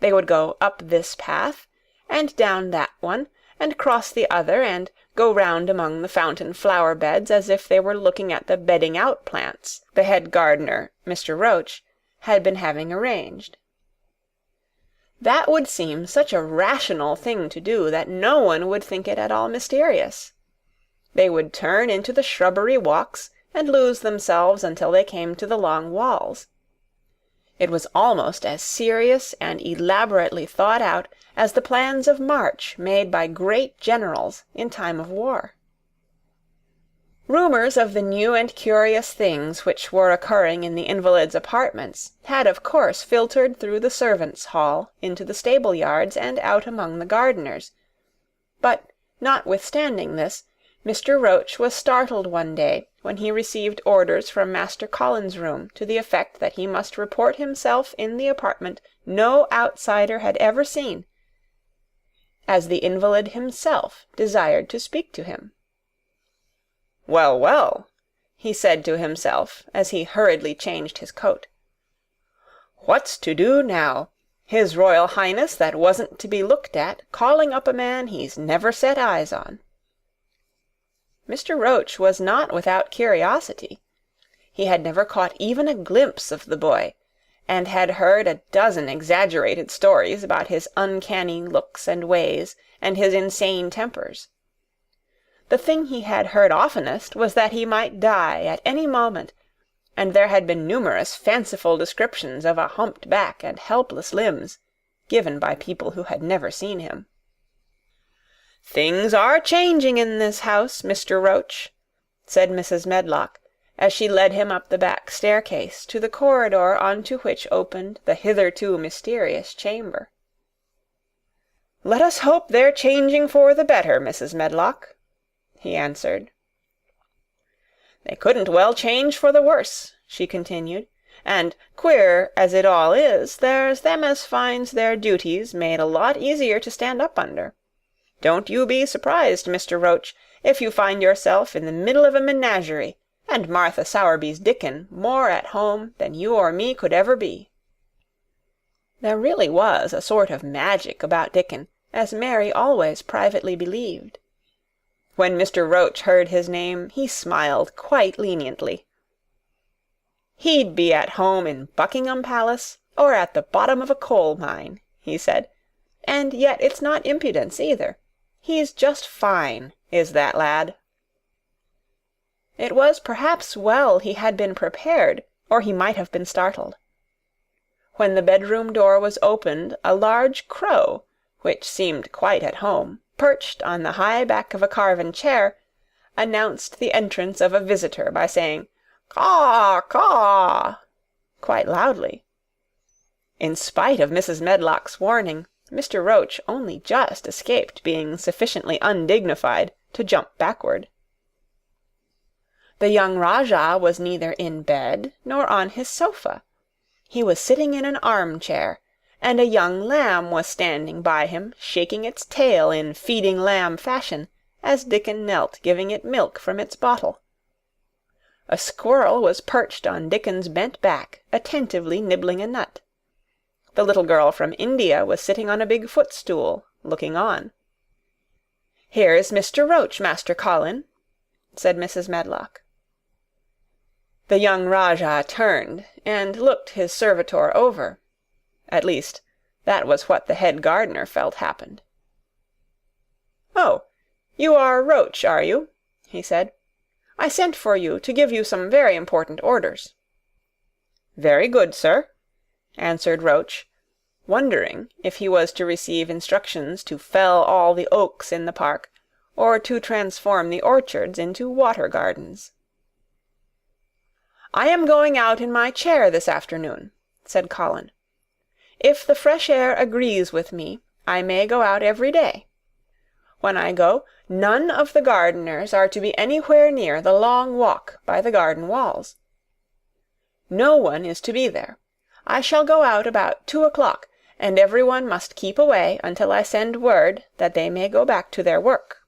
They would go up this path, and down that one, and cross the other, and go round among the fountain flower beds as if they were looking at the bedding out plants the head gardener, Mr. Roach, had been having arranged. That would seem such a rational thing to do that no one would think it at all mysterious. They would turn into the shrubbery walks and lose themselves until they came to the long walls. It was almost as serious and elaborately thought out as the plans of march made by great generals in time of war. Rumours of the new and curious things which were occurring in the invalids' apartments had of course filtered through the servants' hall into the stable-yards and out among the gardeners, but, notwithstanding this, Mr. Roach was startled one day when he received orders from Master Collins's room to the effect that he must report himself in the apartment no outsider had ever seen, as the invalid himself desired to speak to him. "Well, well," he said to himself as he hurriedly changed his coat. "What's to do now? His Royal Highness that wasn't to be looked at calling up a man he's never set eyes on." Mr. Roach was not without curiosity. He had never caught even a glimpse of the boy, and had heard a dozen exaggerated stories about his uncanny looks and ways and his insane tempers. The thing he had heard oftenest was that he might die at any moment, and there had been numerous fanciful descriptions of a humped back and helpless limbs, given by people who had never seen him. "Things are changing in this house, Mr. Roach," said Mrs. Medlock, as she led him up the back staircase to the corridor on to which opened the hitherto mysterious chamber. "Let us hope they're changing for the better, Mrs. Medlock," he answered. "They couldn't well change for the worse," she continued, "and, queer as it all is, there's them as finds their duties made a lot easier to stand up under. Don't you be surprised, Mr. Roach, if you find yourself in the middle of a menagerie, and Martha Sowerby's Dickon more at home than you or me could ever be." There really was a sort of magic about Dickon, as Mary always privately believed. When Mr. Roach heard his name, he smiled quite leniently. "He'd be at home in Buckingham Palace, or at the bottom of a coal mine," he said, "and yet it's not impudence either. He's just fine, is that lad." It was perhaps well he had been prepared, or he might have been startled. When the bedroom door was opened, a large crow, which seemed quite at home, perched on the high back of a carven chair, announced the entrance of a visitor by saying "Caw, caw," quite loudly. In spite of Mrs. Medlock's warning, Mr. Roach only just escaped being sufficiently undignified to jump backward. The young Rajah was neither in bed nor on his sofa. He was sitting in an arm-chair, and a young lamb was standing by him, shaking its tail in feeding lamb fashion, as Dickon knelt giving it milk from its bottle. A squirrel was perched on Dickon's bent back, attentively nibbling a nut. The little girl from India was sitting on a big footstool, looking on. "Here's Mr. Roach, Master Colin," said Mrs. Medlock. The young Rajah turned and looked his servitor over. At least, that was what the head gardener felt happened. "Oh, you are Roach, are you?" he said. "I sent for you to give you some very important orders." "Very good, sir," answered Roach, wondering if he was to receive instructions to fell all the oaks in the park, or to transform the orchards into water gardens. "I am going out in my chair this afternoon," said Colin. "If the fresh air agrees with me, I may go out every day. When I go, none of the gardeners are to be anywhere near the long walk by the garden walls. No one is to be there. I shall go out about 2 o'clock, and every one must keep away until I send word that they may go back to their work."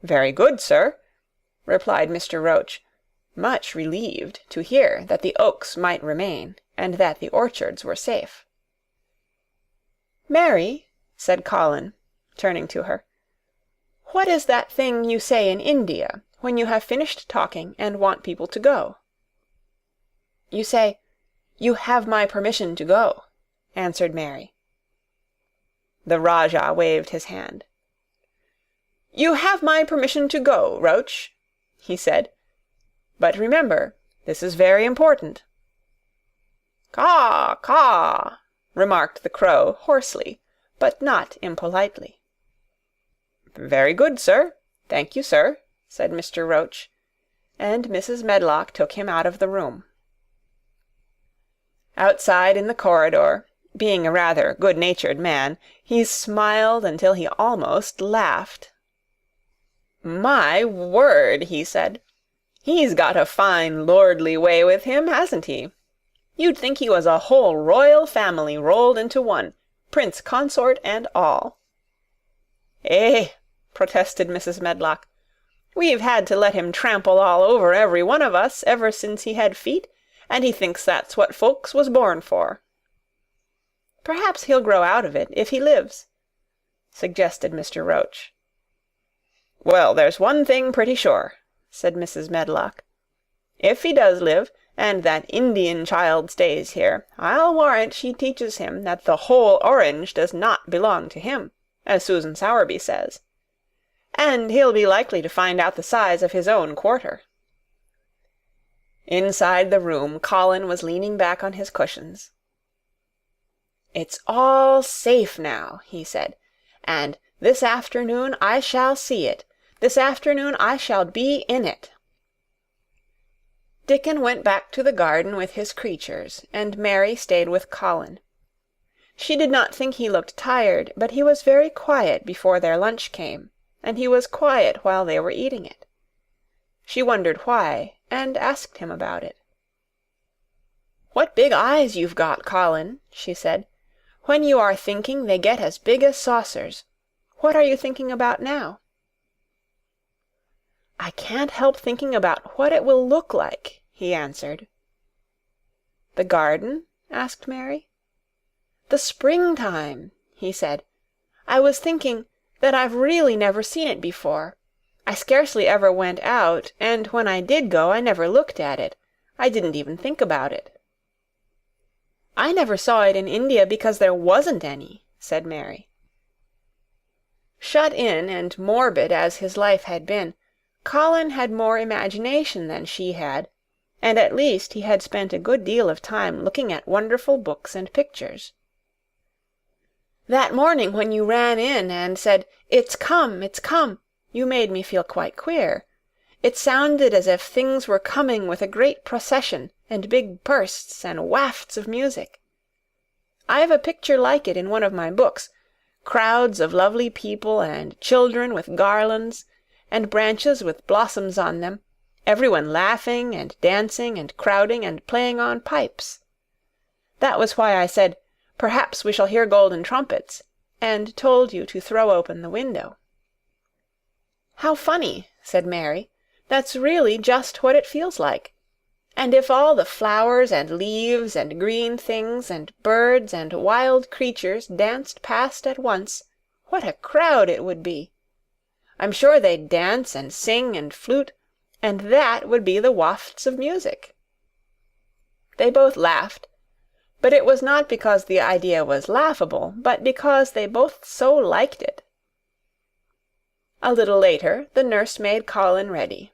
"Very good, sir," replied Mr. Roach, much relieved to hear that the oaks might remain, and that the orchards were safe. "Mary," said Colin, turning to her, "what is that thing you say in India, when you have finished talking and want people to go?" "You say, 'You have my permission to go,'" answered Mary. The Rajah waved his hand. "You have my permission to go, Roach," he said. "But remember, this is very important." "Caw, caw," remarked the crow hoarsely, but not impolitely. "Very good, sir. Thank you, sir," said Mr. Roach, and Mrs. Medlock took him out of the room. Outside in the corridor, being a rather good-natured man, he smiled until he almost laughed. "My word," he said, "he's got a fine lordly way with him, hasn't he? You'd think he was a whole royal family rolled into one, prince consort and all." "Eh," protested Mrs. Medlock, "we've had to let him trample all over every one of us ever since he had feet, and he thinks that's what folks was born for." "Perhaps he'll grow out of it, if he lives," suggested Mr. Roach. "Well, there's one thing pretty sure," said Mrs. Medlock. "If he does live, and that Indian child stays here, I'll warrant she teaches him that the whole orange does not belong to him, as Susan Sowerby says. And he'll be likely to find out the size of his own quarter." Inside the room, Colin was leaning back on his cushions. "It's all safe now," he said, "and this afternoon I shall see it. This afternoon I shall be in it." Dickon went back to the garden with his creatures, and Mary stayed with Colin. She did not think he looked tired, but he was very quiet before their lunch came, and he was quiet while they were eating it. She wondered why, and asked him about it. "What big eyes you've got, Colin," she said. "When you are thinking, they get as big as saucers. What are you thinking about now?" "I can't help thinking about what it will look like," he answered. "The garden?" asked Mary. "The springtime," he said. "I was thinking that I've really never seen it before. I scarcely ever went out, and when I did go I never looked at it. I didn't even think about it." "I never saw it in India because there wasn't any," said Mary. Shut in and morbid as his life had been, Colin had more imagination than she had, and at least he had spent a good deal of time looking at wonderful books and pictures. "That morning when you ran in and said, 'It's come, it's come,' you made me feel quite queer. It sounded as if things were coming with a great procession and big bursts and wafts of music. I've a picture like it in one of my books, crowds of lovely people and children with garlands, and branches with blossoms on them, everyone laughing and dancing and crowding and playing on pipes. That was why I said, 'Perhaps we shall hear golden trumpets,' and told you to throw open the window." "How funny," said Mary. "That's really just what it feels like. And if all the flowers and leaves and green things and birds and wild creatures danced past at once, what a crowd it would be! I'm sure they'd dance and sing and flute, and that would be the wafts of music." They both laughed, but it was not because the idea was laughable, but because they both so liked it. A little later, the nurse made Colin ready.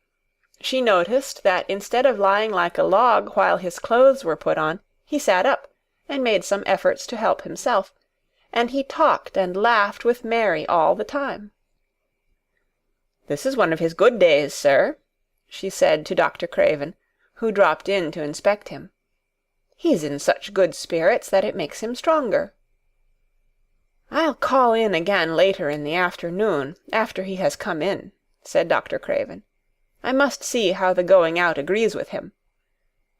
She noticed that instead of lying like a log while his clothes were put on, he sat up, and made some efforts to help himself, and he talked and laughed with Mary all the time. "This is one of his good days, sir," she said to Dr. Craven, who dropped in to inspect him. "He's in such good spirits that it makes him stronger." "I'll call in again later in the afternoon, after he has come in," said Dr. Craven. "I must see how the going out agrees with him.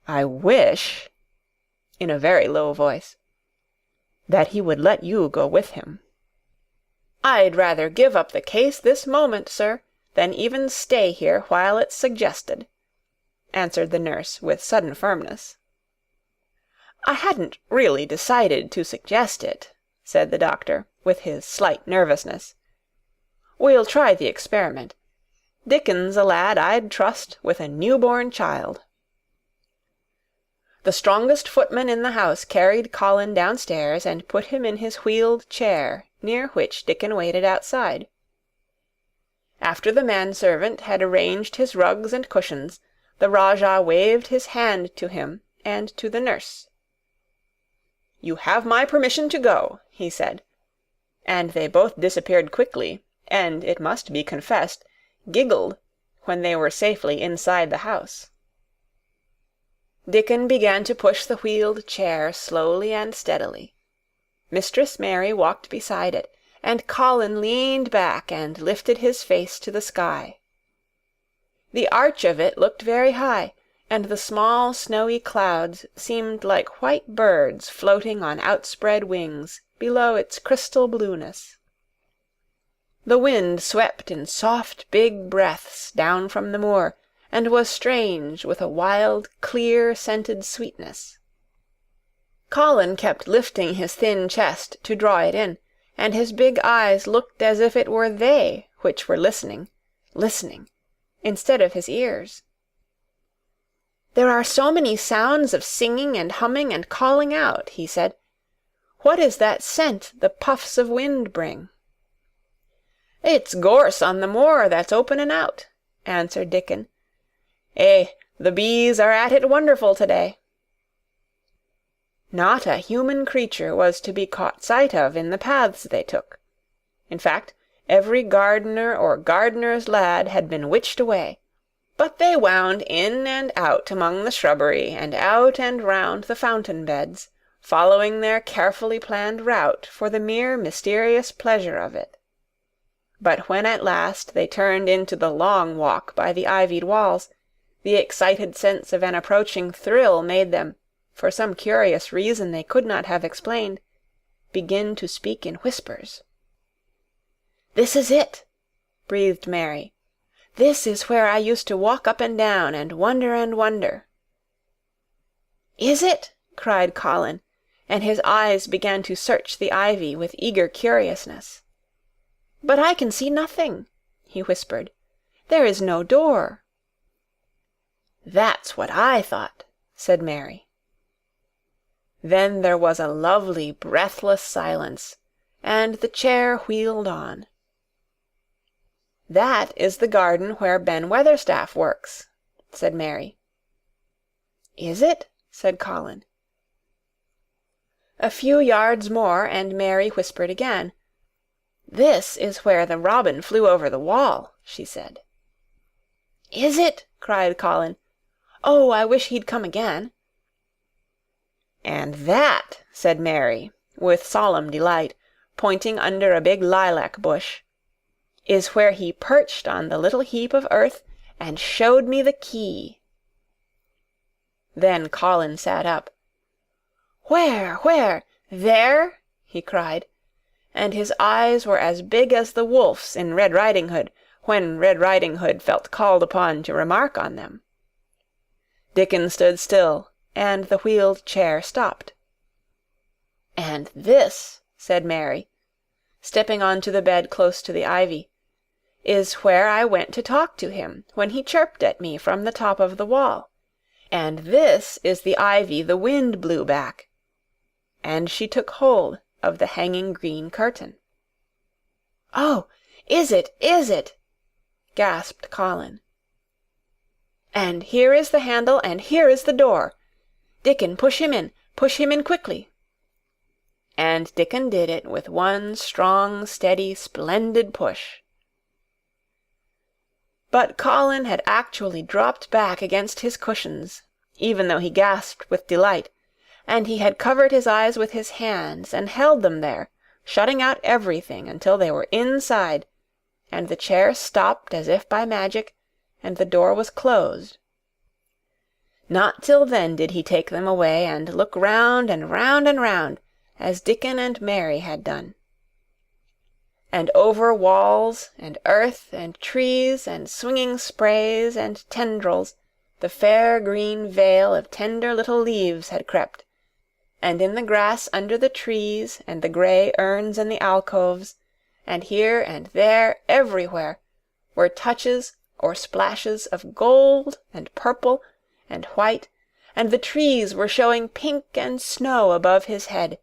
I wish—" in a very low voice, "that he would let you go with him." "I'd rather give up the case this moment, sir, than even stay here while it's suggested," answered the nurse with sudden firmness. "I hadn't really decided to suggest it," said the doctor, with his slight nervousness. "We'll try the experiment. Dickon's a lad I'd trust with a new-born child." The strongest footman in the house carried Colin downstairs and put him in his wheeled chair, near which Dickon waited outside. After the manservant had arranged his rugs and cushions, the Rajah waved his hand to him and to the nurse. "You have my permission to go," he said, and they both disappeared quickly, and, it must be confessed, giggled when they were safely inside the house. Dickon began to push the wheeled chair slowly and steadily. Mistress Mary walked beside it, and Colin leaned back and lifted his face to the sky. The arch of it looked very high, and the small snowy clouds seemed like white birds floating on outspread wings below its crystal blueness. The wind swept in soft big breaths down from the moor, and was strange with a wild, clear-scented sweetness. Colin kept lifting his thin chest to draw it in, and his big eyes looked as if it were they which were listening, instead of his ears. "There are so many sounds of singing and humming and calling out," he said. "What is that scent the puffs of wind bring?" "It's gorse on the moor that's opening out," answered Dickon. "Eh, the bees are at it wonderful to-day." Not a human creature was to be caught sight of in the paths they took. In fact, every gardener or gardener's lad had been witched away, but they wound in and out among the shrubbery and out and round the fountain beds, following their carefully planned route for the mere mysterious pleasure of it. But when at last they turned into the long walk by the ivied walls, the excited sense of an approaching thrill made them, for some curious reason they could not have explained, begin to speak in whispers. "This is it," breathed Mary. "This is where I used to walk up and down and wonder. "Is it?" cried Colin, and his eyes began to search the ivy with eager curiousness. "But I can see nothing," he whispered. "There is no door." "That's what I thought," said Mary. Then there was a lovely, breathless silence, and the chair wheeled on. "That is the garden where Ben Weatherstaff works," said Mary. "Is it?" said Colin. A few yards more, and Mary whispered again. "This is where the robin flew over the wall," she said. "Is it?" cried Colin. "Oh, I wish he'd come again." "And that," said Mary, with solemn delight, pointing under a big lilac bush, "is where he perched on the little heap of earth and showed me the key." Then Colin sat up. "Where? There?" he cried, and his eyes were as big as the wolf's in Red Riding Hood, when Red Riding Hood felt called upon to remark on them. Dickon stood still, and the wheeled chair stopped. "And this," said Mary, stepping on to the bed close to the ivy, "is where I went to talk to him when he chirped at me from the top of the wall. And this is the ivy the wind blew back." And she took hold of the hanging green curtain. "Oh, is it? Gasped Colin. "And here is the handle, and here is the door. Dickon, push him in quickly." And Dickon did it with one strong, steady, splendid push. But Colin had actually dropped back against his cushions, even though he gasped with delight, and he had covered his eyes with his hands and held them there, shutting out everything until they were inside, and the chair stopped as if by magic, and the door was closed. Not till then did he take them away and look round and round and round, as Dickon and Mary had done. And over walls and earth and trees and swinging sprays and tendrils the fair green veil of tender little leaves had crept, and in the grass under the trees and the grey urns in the alcoves, and here and there everywhere, were touches or splashes of gold and purple and white, and the trees were showing pink and snow above his head,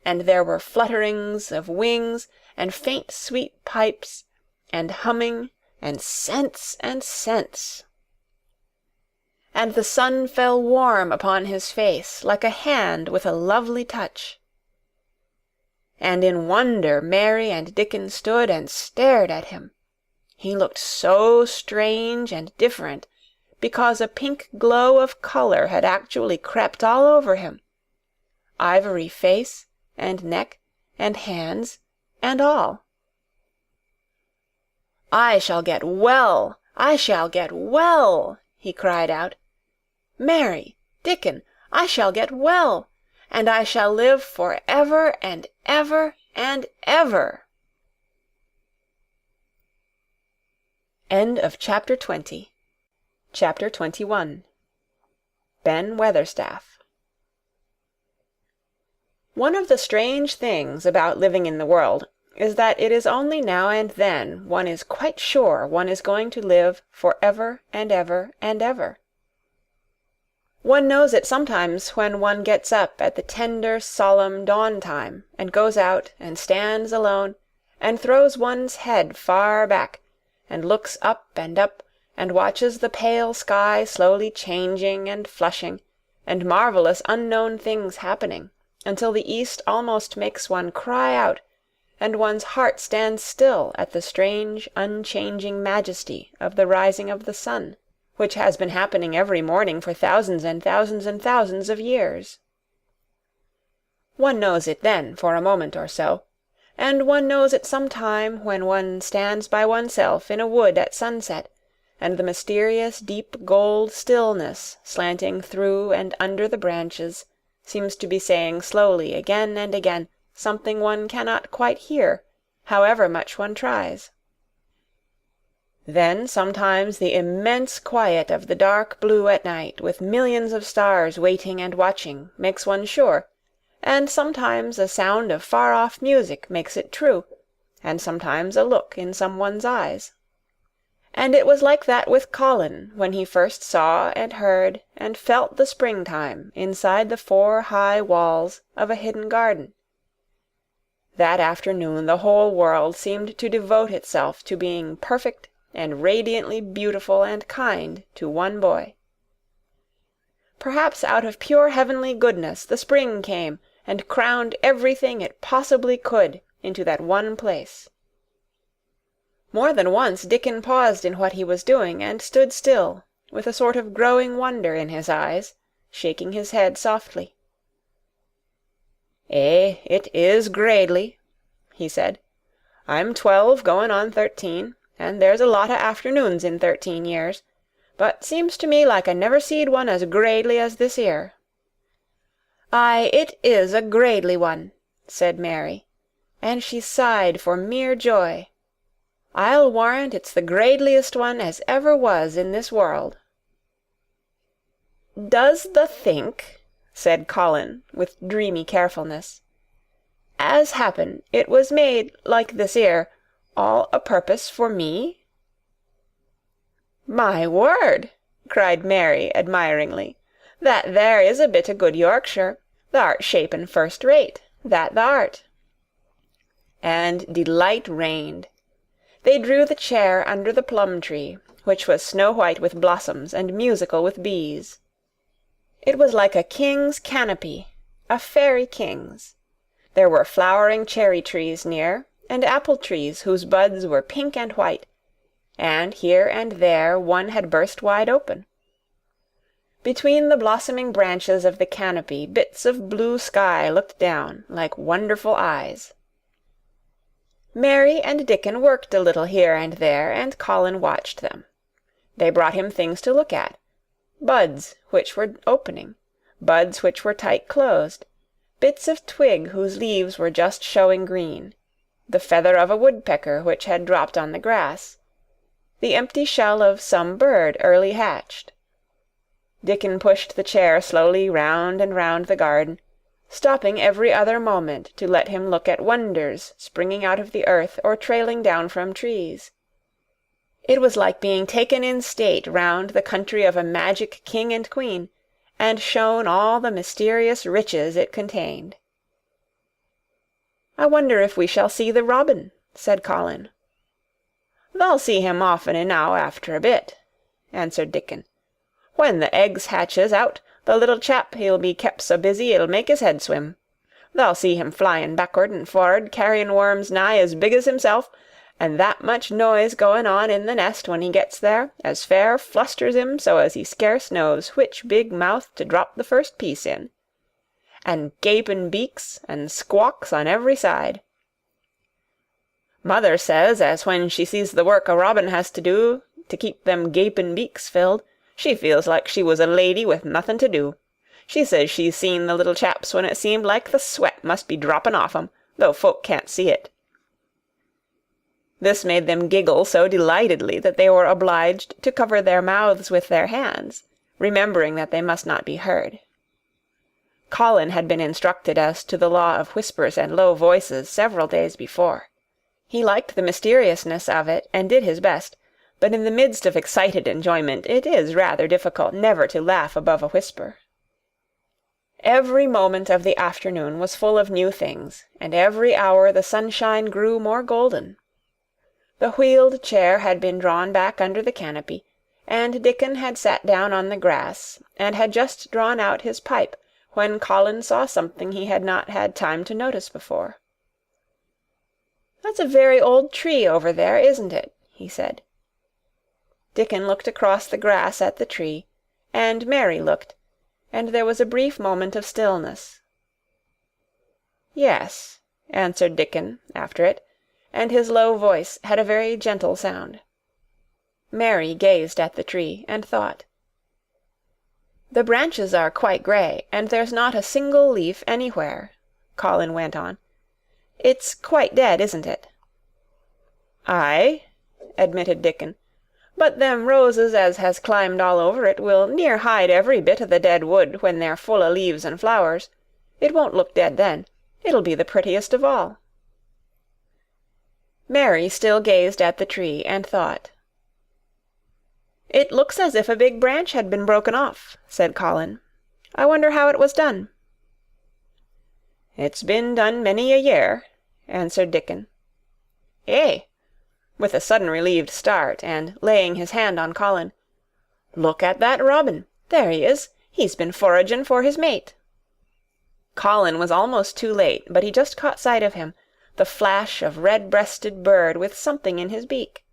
and there were flutterings of wings and faint sweet pipes and humming and scents and scents. And the sun fell warm upon his face like a hand with a lovely touch. And in wonder Mary and Dickon stood and stared at him. He looked so strange and different, because a pink glow of colour had actually crept all over him, ivory face and neck and hands and all. "I shall get well! I shall get well!" he cried out. "Mary, Dickon, I shall get well, and I shall live for ever and ever and ever." End of Chapter 20. Chapter 21. Ben Weatherstaff. One of the strange things about living in the world is that it is only now and then one is quite sure one is going to live for ever and ever and ever. One knows it sometimes when one gets up at the tender, solemn dawn time and goes out and stands alone and throws one's head far back and looks up and watches the pale sky slowly changing and flushing and marvelous unknown things happening, until the east almost makes one cry out, and one's heart stands still at the strange, unchanging majesty of the rising of the sun, which has been happening every morning for thousands and thousands and thousands of years. One knows it then for a moment or so, and one knows it some time when one stands by oneself in a wood at sunset, and the mysterious deep gold stillness slanting through and under the branches seems to be saying slowly again and again something one cannot quite hear, however much one tries. Then sometimes the immense quiet of the dark blue at night, with millions of stars waiting and watching, makes one sure, and sometimes a sound of far-off music makes it true, and sometimes a look in some one's eyes. And it was like that with Colin when he first saw and heard and felt the springtime inside the 4 high walls of a hidden garden. That afternoon the whole world seemed to devote itself to being perfect and radiantly beautiful and kind to one boy. Perhaps out of pure heavenly goodness the spring came and crowned everything it possibly could into that one place. More than once Dickon paused in what he was doing and stood still, with a sort of growing wonder in his eyes, shaking his head softly. "Eh, it is gradely," he said. "I'm 12 going on 13, and there's a lot o' afternoons in 13 years, but seems to me like I never seed one as gradely as this 'ere." "Aye, it is a gradely one," said Mary, and she sighed for mere joy. "I'll warrant it's the gradeliest one as ever was in this world." "Does thee think," said Colin, with dreamy carefulness, "as happen it was made like this 'ere, all a purpose for me?" "My word!" cried Mary admiringly. "That there is a bit o' good Yorkshire. Th'art shapen first rate, that th'art." And delight reigned. They drew the chair under the plum-tree, which was snow-white with blossoms and musical with bees. It was like a king's canopy, a fairy king's. There were flowering cherry-trees near, and apple-trees whose buds were pink and white, and here and there one had burst wide open. Between the blossoming branches of the canopy bits of blue sky looked down, like wonderful eyes. Mary and Dickon worked a little here and there, and Colin watched them. They brought him things to look at, buds which were opening, buds which were tight closed, bits of twig whose leaves were just showing green, the feather of a woodpecker which had dropped on the grass, the empty shell of some bird early hatched. Dickon pushed the chair slowly round and round the garden, stopping every other moment to let him look at wonders springing out of the earth or trailing down from trees. It was like being taken in state round the country of a magic king and queen, and shown all the mysterious riches it contained. "I wonder if we shall see the robin," said Colin. "Thou'll see him often enow after a bit," answered Dickon. "When the eggs hatches out, the little chap he'll be kep so busy it'll make his head swim. Thou'll see him flyin' backward and for'ard, carryin' worms nigh as big as himself, and that much noise goin' on in the nest when he gets there, as fair flusters him so as he scarce knows which big mouth to drop the first piece in. And gapin' beaks and squawks on every side. Mother says as when she sees the work a robin has to do to keep them gapin' beaks filled, she feels like she was a lady with nothing to do. She says she's seen the little chaps when it seemed like the sweat must be droppin' off 'em, though folk can't see it." This made them giggle so delightedly that they were obliged to cover their mouths with their hands, remembering that they must not be heard. Colin had been instructed as to the law of whispers and low voices several days before. He liked the mysteriousness of it and did his best, but in the midst of excited enjoyment it is rather difficult never to laugh above a whisper. Every moment of the afternoon was full of new things, and every hour the sunshine grew more golden. The wheeled chair had been drawn back under the canopy, and Dickon had sat down on the grass and had just drawn out his pipe when Colin saw something he had not had time to notice before. "That's a very old tree over there, isn't it?" he said. Dickon looked across the grass at the tree, and Mary looked, and there was a brief moment of stillness. "Yes," answered Dickon after it, and his low voice had a very gentle sound. Mary gazed at the tree and thought. "The branches are quite grey, and there's not a single leaf anywhere," Colin went on. "It's quite dead, isn't it?" "Aye," admitted Dickon, "but them roses as has climbed all over it will near hide every bit o' the dead wood when they're full o' leaves and flowers. It won't look dead then. It'll be the prettiest of all." Mary still gazed at the tree and thought. "It looks as if a big branch had been broken off," said Colin. "I wonder how it was done." "It's been done many a year," answered Dickon. "Eh!" with a sudden relieved start, and laying his hand on Colin. "Look at that robin. There he is. He's been foragin' for his mate." Colin was almost too late, but he just caught sight of him, the flash of red-breasted bird with something in his beak.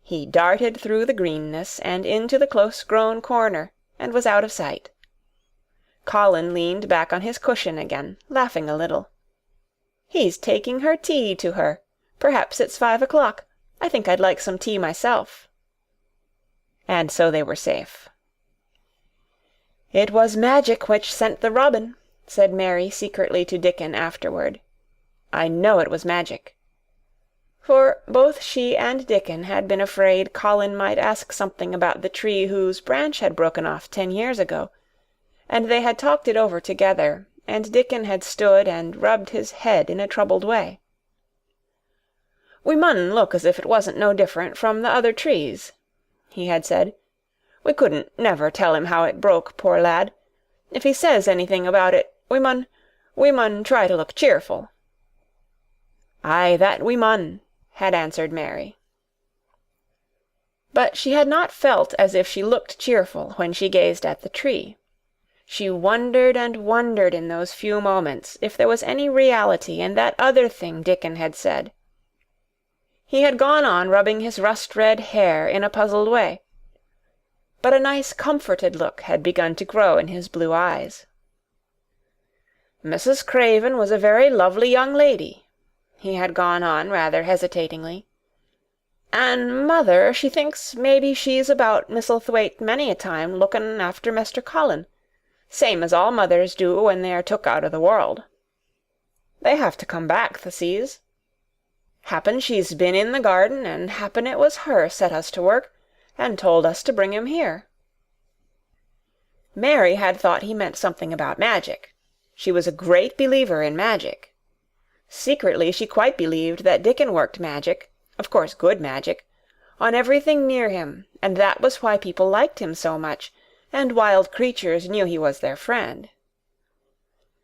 He darted through the greenness and into the close-grown corner, and was out of sight. Colin leaned back on his cushion again, laughing a little. "He's taking her tea to her. Perhaps it's 5 o'clock. I think I'd like some tea myself." And so they were safe. "It was magic which sent the robin," said Mary secretly to Dickon afterward. "I know it was magic." For both she and Dickon had been afraid Colin might ask something about the tree whose branch had broken off 10 years ago, and they had talked it over together, and Dickon had stood and rubbed his head in a troubled way. "We mun look as if it wasn't no different from the other trees," he had said. "We couldn't never tell him how it broke, poor lad. If he says anything about it, we mun try to look cheerful." "Aye, that we mun," had answered Mary. But she had not felt as if she looked cheerful when she gazed at the tree. She wondered and wondered in those few moments if there was any reality in that other thing Dickon had said. He had gone on rubbing his rust-red hair in a puzzled way, but a nice comforted look had begun to grow in his blue eyes. "Mrs. Craven was a very lovely young lady," he had gone on rather hesitatingly. An' mother, she thinks maybe she's about Misselthwaite many a time, lookin' after Mester Colin, same as all mothers do when they are took out o' the world. They have to come back, th'a sees. Happen she's been in the garden, and happen it was her set us to work, and told us to bring him here." Mary had thought he meant something about magic. She was a great believer in magic. Secretly she quite believed that Dickon worked magic, of course good magic, on everything near him, and that was why people liked him so much, and wild creatures knew he was their friend.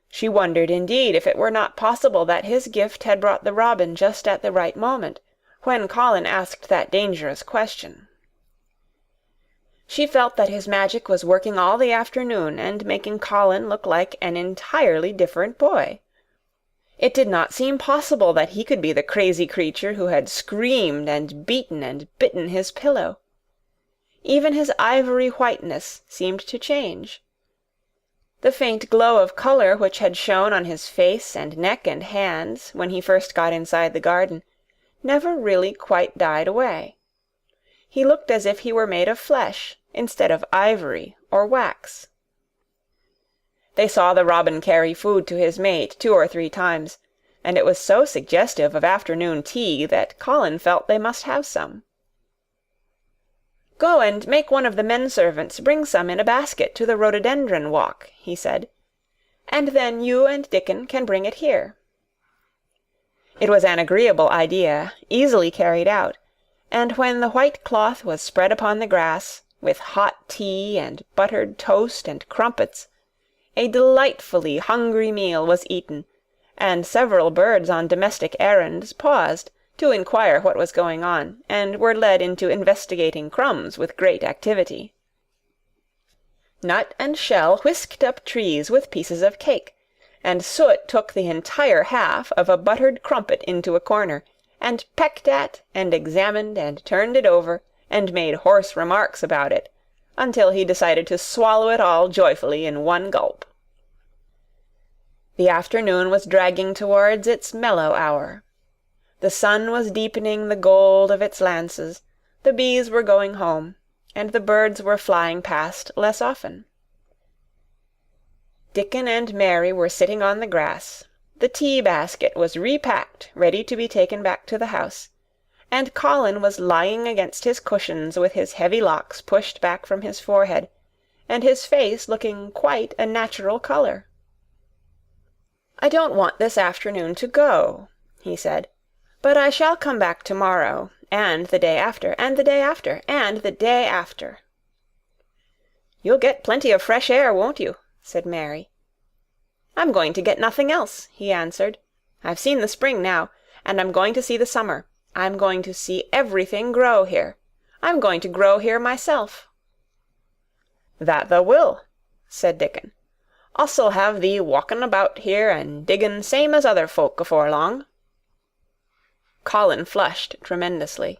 She wondered indeed if it were not possible that his gift had brought the robin just at the right moment, when Colin asked that dangerous question. She felt that his magic was working all the afternoon and making Colin look like an entirely different boy. It did not seem possible that he could be the crazy creature who had screamed and beaten and bitten his pillow. Even his ivory whiteness seemed to change. The faint glow of color which had shone on his face and neck and hands when he first got inside the garden never really quite died away. He looked as if he were made of flesh instead of ivory or wax. They saw the robin carry food to his mate 2 or 3 times, and it was so suggestive of afternoon tea that Colin felt they must have some. "Go and make one of the men-servants bring some in a basket to the rhododendron walk," he said, "and then you and Dickon can bring it here." It was an agreeable idea, easily carried out, and when the white cloth was spread upon the grass, with hot tea and buttered toast and crumpets, a delightfully hungry meal was eaten, and several birds on domestic errands paused to inquire what was going on, and were led into investigating crumbs with great activity. Nut and Shell whisked up trees with pieces of cake, and Soot took the entire half of a buttered crumpet into a corner, and pecked at, and examined, and turned it over, and made hoarse remarks about it, until he decided to swallow it all joyfully in one gulp. The afternoon was dragging towards its mellow hour. The sun was deepening the gold of its lances, the bees were going home, and the birds were flying past less often. Dickon and Mary were sitting on the grass, the tea-basket was repacked, ready to be taken back to the house, and Colin was lying against his cushions with his heavy locks pushed back from his forehead, and his face looking quite a natural color. "I don't want this afternoon to go," he said, "but I shall come back tomorrow, and the day after, and the day after, and the day after." "You'll get plenty of fresh air, won't you?" said Mary. "I'm going to get nothing else," he answered. "I've seen the spring now, and I'm going to see the summer. I'm going to see everything grow here. I'm going to grow here myself." "That thou will," said Dickon. "Us'll have thee walkin' about here and diggin' same as other folk afore long." Colin flushed tremendously.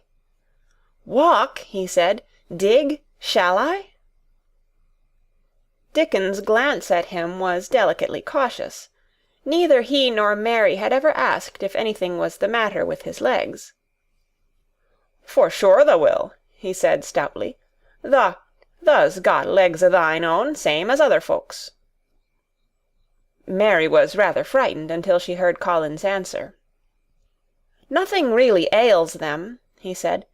"Walk?" he said. "Dig? Shall I?" Dickon's glance at him was delicately cautious. Neither he nor Mary had ever asked if anything was the matter with his legs. "For sure thou will," he said stoutly. "Thou's got legs o' thine own, same as other folks." Mary was rather frightened until she heard Colin's answer. "Nothing really ails them," he said,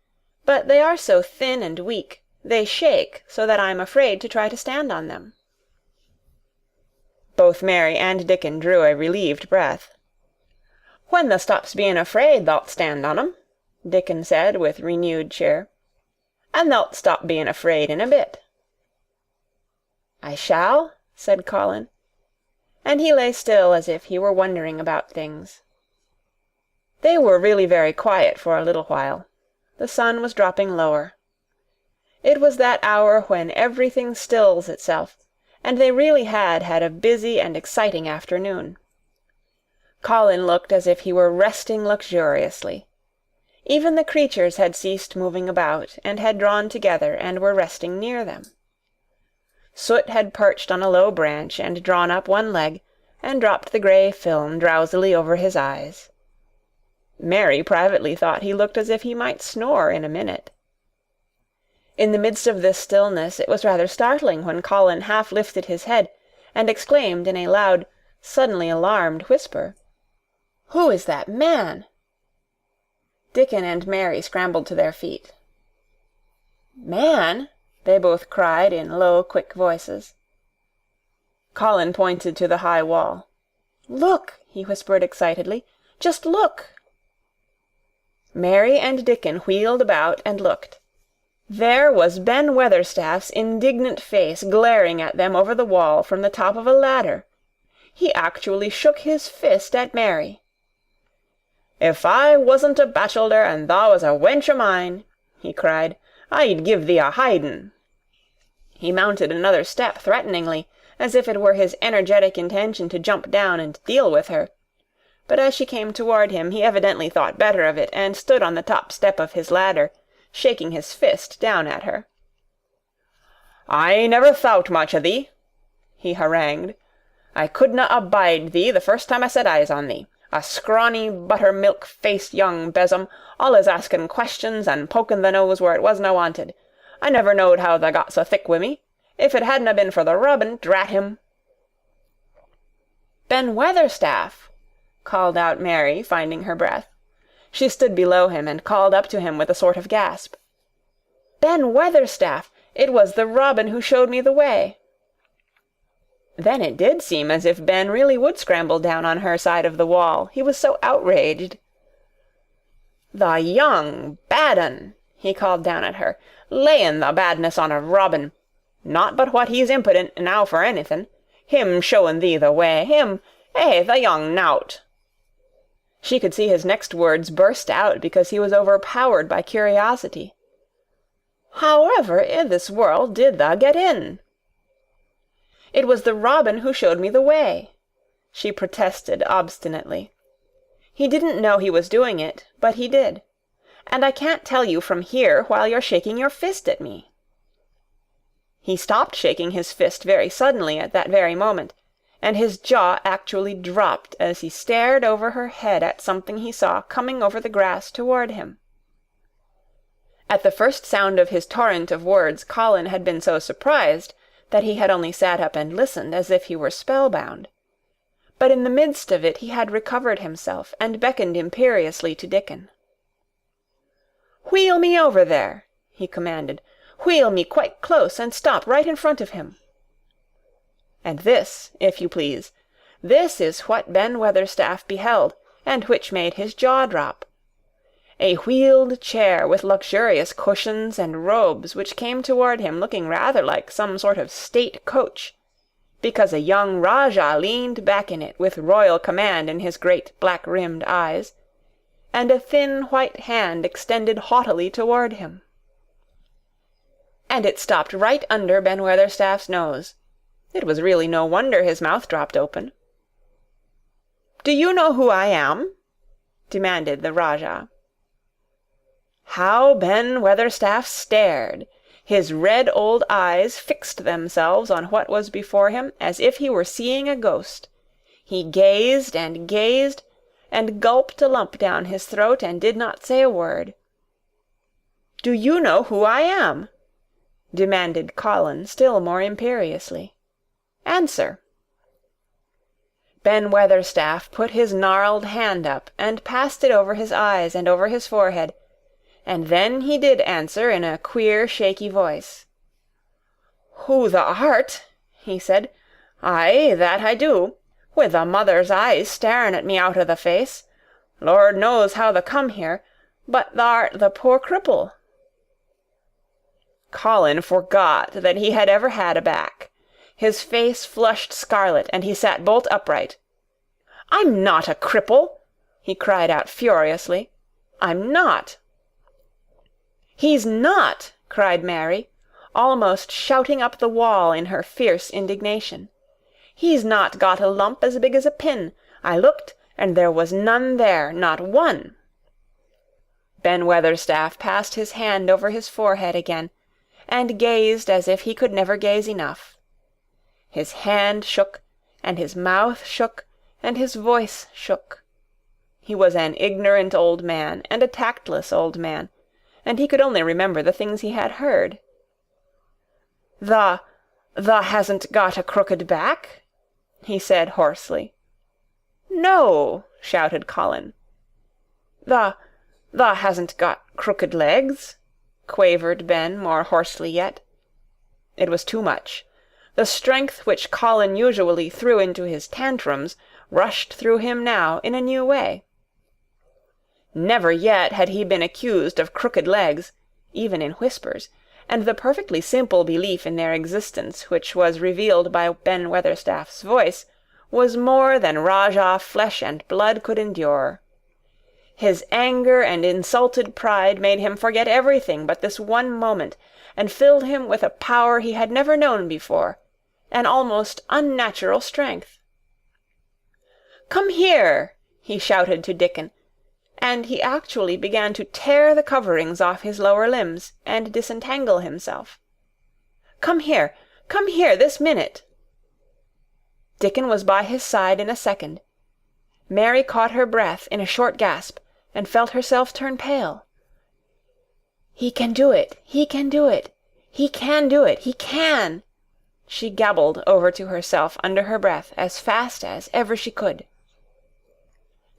"but they are so thin and weak, they shake so that I'm afraid to try to stand on them." Both Mary and Dickon drew a relieved breath. "When thou stops being afraid, thou'lt stand on 'em," Dickon said with renewed cheer. "And thou'lt stop being afraid in a bit." "I shall?" said Colin, and he lay still as if he were wondering about things. They were really very quiet for a little while. The sun was dropping lower. It was that hour when everything stills itself, and they really had had a busy and exciting afternoon. Colin looked as if he were resting luxuriously. Even the creatures had ceased moving about, and had drawn together and were resting near them. Soot had perched on a low branch and drawn up one leg, and dropped the grey film drowsily over his eyes. Mary privately thought he looked as if he might snore in a minute. In the midst of this stillness it was rather startling when Colin half lifted his head and exclaimed in a loud, suddenly alarmed whisper, "Who is that man?" Dickon and Mary scrambled to their feet. "Man?" they both cried in low, quick voices. Colin pointed to the high wall. "Look!" he whispered excitedly. "Just look!" Mary and Dickon wheeled about and looked. There was Ben Weatherstaff's indignant face glaring at them over the wall from the top of a ladder. He actually shook his fist at Mary. "If I wasn't a bachelder and thou was a wench o' mine," he cried, "I'd give thee a hidin'." He mounted another step threateningly, as if it were his energetic intention to jump down and deal with her. But as she came toward him, he evidently thought better of it, and stood on the top step of his ladder, shaking his fist down at her. "I never thowt much o' thee," he harangued. "I couldna abide thee the first time I set eyes on thee. A scrawny, buttermilk-faced young besom, allus asking questions and poking the nose where it wasna wanted. I never knowed how tha got so thick wi' me. If it hadna been for the rubbin', drat him." "Ben Weatherstaff!" called out Mary, finding her breath. She stood below him and called up to him with a sort of gasp. "Ben Weatherstaff! It was the robin who showed me the way." Then it did seem as if Ben really would scramble down on her side of the wall, he was so outraged. "The young bad un!" he called down at her, "layin' the badness on a robin. Not but what he's impudent now for anything. Him showing thee the way, him, the young nowt." She could see his next words burst out because he was overpowered by curiosity. "However i' this world did thou get in?" "It was the robin who showed me the way," she protested obstinately. "He didn't know he was doing it, but he did. And I can't tell you from here while you're shaking your fist at me." He stopped shaking his fist very suddenly at that very moment, and his jaw actually dropped as he stared over her head at something he saw coming over the grass toward him. At the first sound of his torrent of words, Colin had been so surprised that he had only sat up and listened as if he were spellbound. But in the midst of it he had recovered himself and beckoned imperiously to Dickon. "Wheel me over there," he commanded. "Wheel me quite close and stop right in front of him." And this, if you please, this is what Ben Weatherstaff beheld, and which made his jaw drop. A wheeled chair with luxurious cushions and robes which came toward him looking rather like some sort of state coach, because a young Rajah leaned back in it with royal command in his great black-rimmed eyes, and a thin white hand extended haughtily toward him. And it stopped right under Ben Weatherstaff's nose. It was really no wonder his mouth dropped open. "Do you know who I am?" demanded the Rajah. How Ben Weatherstaff stared! His red old eyes fixed themselves on what was before him as if he were seeing a ghost. He gazed and gazed, and gulped a lump down his throat and did not say a word. "Do you know who I am?" demanded Colin still more imperiously. "Answer." Ben Weatherstaff put his gnarled hand up and passed it over his eyes and over his forehead, and then he did answer in a queer, shaky voice. "Who thou art," he said. "Aye, that I do, with a mother's eyes staring at me out o' the face. Lord knows how thou come here, but thou'rt the poor cripple." Colin forgot that he had ever had a back. His face flushed scarlet, and he sat bolt upright. "I'm not a cripple!" he cried out furiously. "I'm not!" "He's not!" cried Mary, almost shouting up the wall in her fierce indignation. "He's not got a lump as big as a pin. I looked, and there was none there, not one." Ben Weatherstaff passed his hand over his forehead again, and gazed as if he could never gaze enough. His hand shook, and his mouth shook, and his voice shook. He was an ignorant old man, and a tactless old man, and he could only remember the things he had heard. "Thou hasn't got a crooked back?" he said hoarsely. "No," shouted Colin. Thou hasn't got crooked legs?" quavered Ben more hoarsely yet. It was too much. The strength which Colin usually threw into his tantrums rushed through him now in a new way. Never yet had he been accused of crooked legs, even in whispers, and the perfectly simple belief in their existence which was revealed by Ben Weatherstaff's voice was more than Rajah flesh and blood could endure. His anger and insulted pride made him forget everything but this one moment, and filled him with a power he had never known before, an almost unnatural strength. "Come here!" he shouted to Dickon, and he actually began to tear the coverings off his lower limbs and disentangle himself. Come here, this minute!" Dickon was by his side in a second. Mary caught her breath in a short gasp, and felt herself turn pale. "He can do it! He can do it! He can do it! He can!" she gabbled over to herself under her breath as fast as ever she could.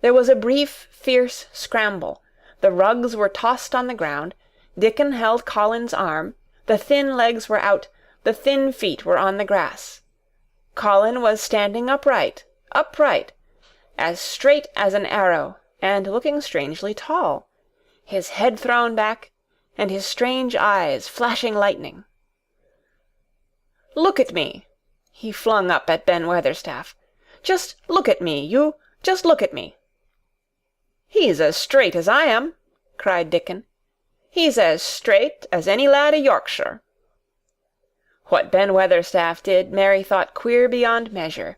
There was a brief, fierce scramble. The rugs were tossed on the ground. Dickon held Colin's arm. The thin legs were out. The thin feet were on the grass. Colin was standing upright, as straight as an arrow, and looking strangely tall, his head thrown back, and his strange eyes flashing lightning. "Look at me!" he flung up at Ben Weatherstaff. "Just look at me, you! Just look at me!" "He's as straight as I am!" cried Dickon. "He's as straight as any lad of Yorkshire." What Ben Weatherstaff did Mary thought queer beyond measure.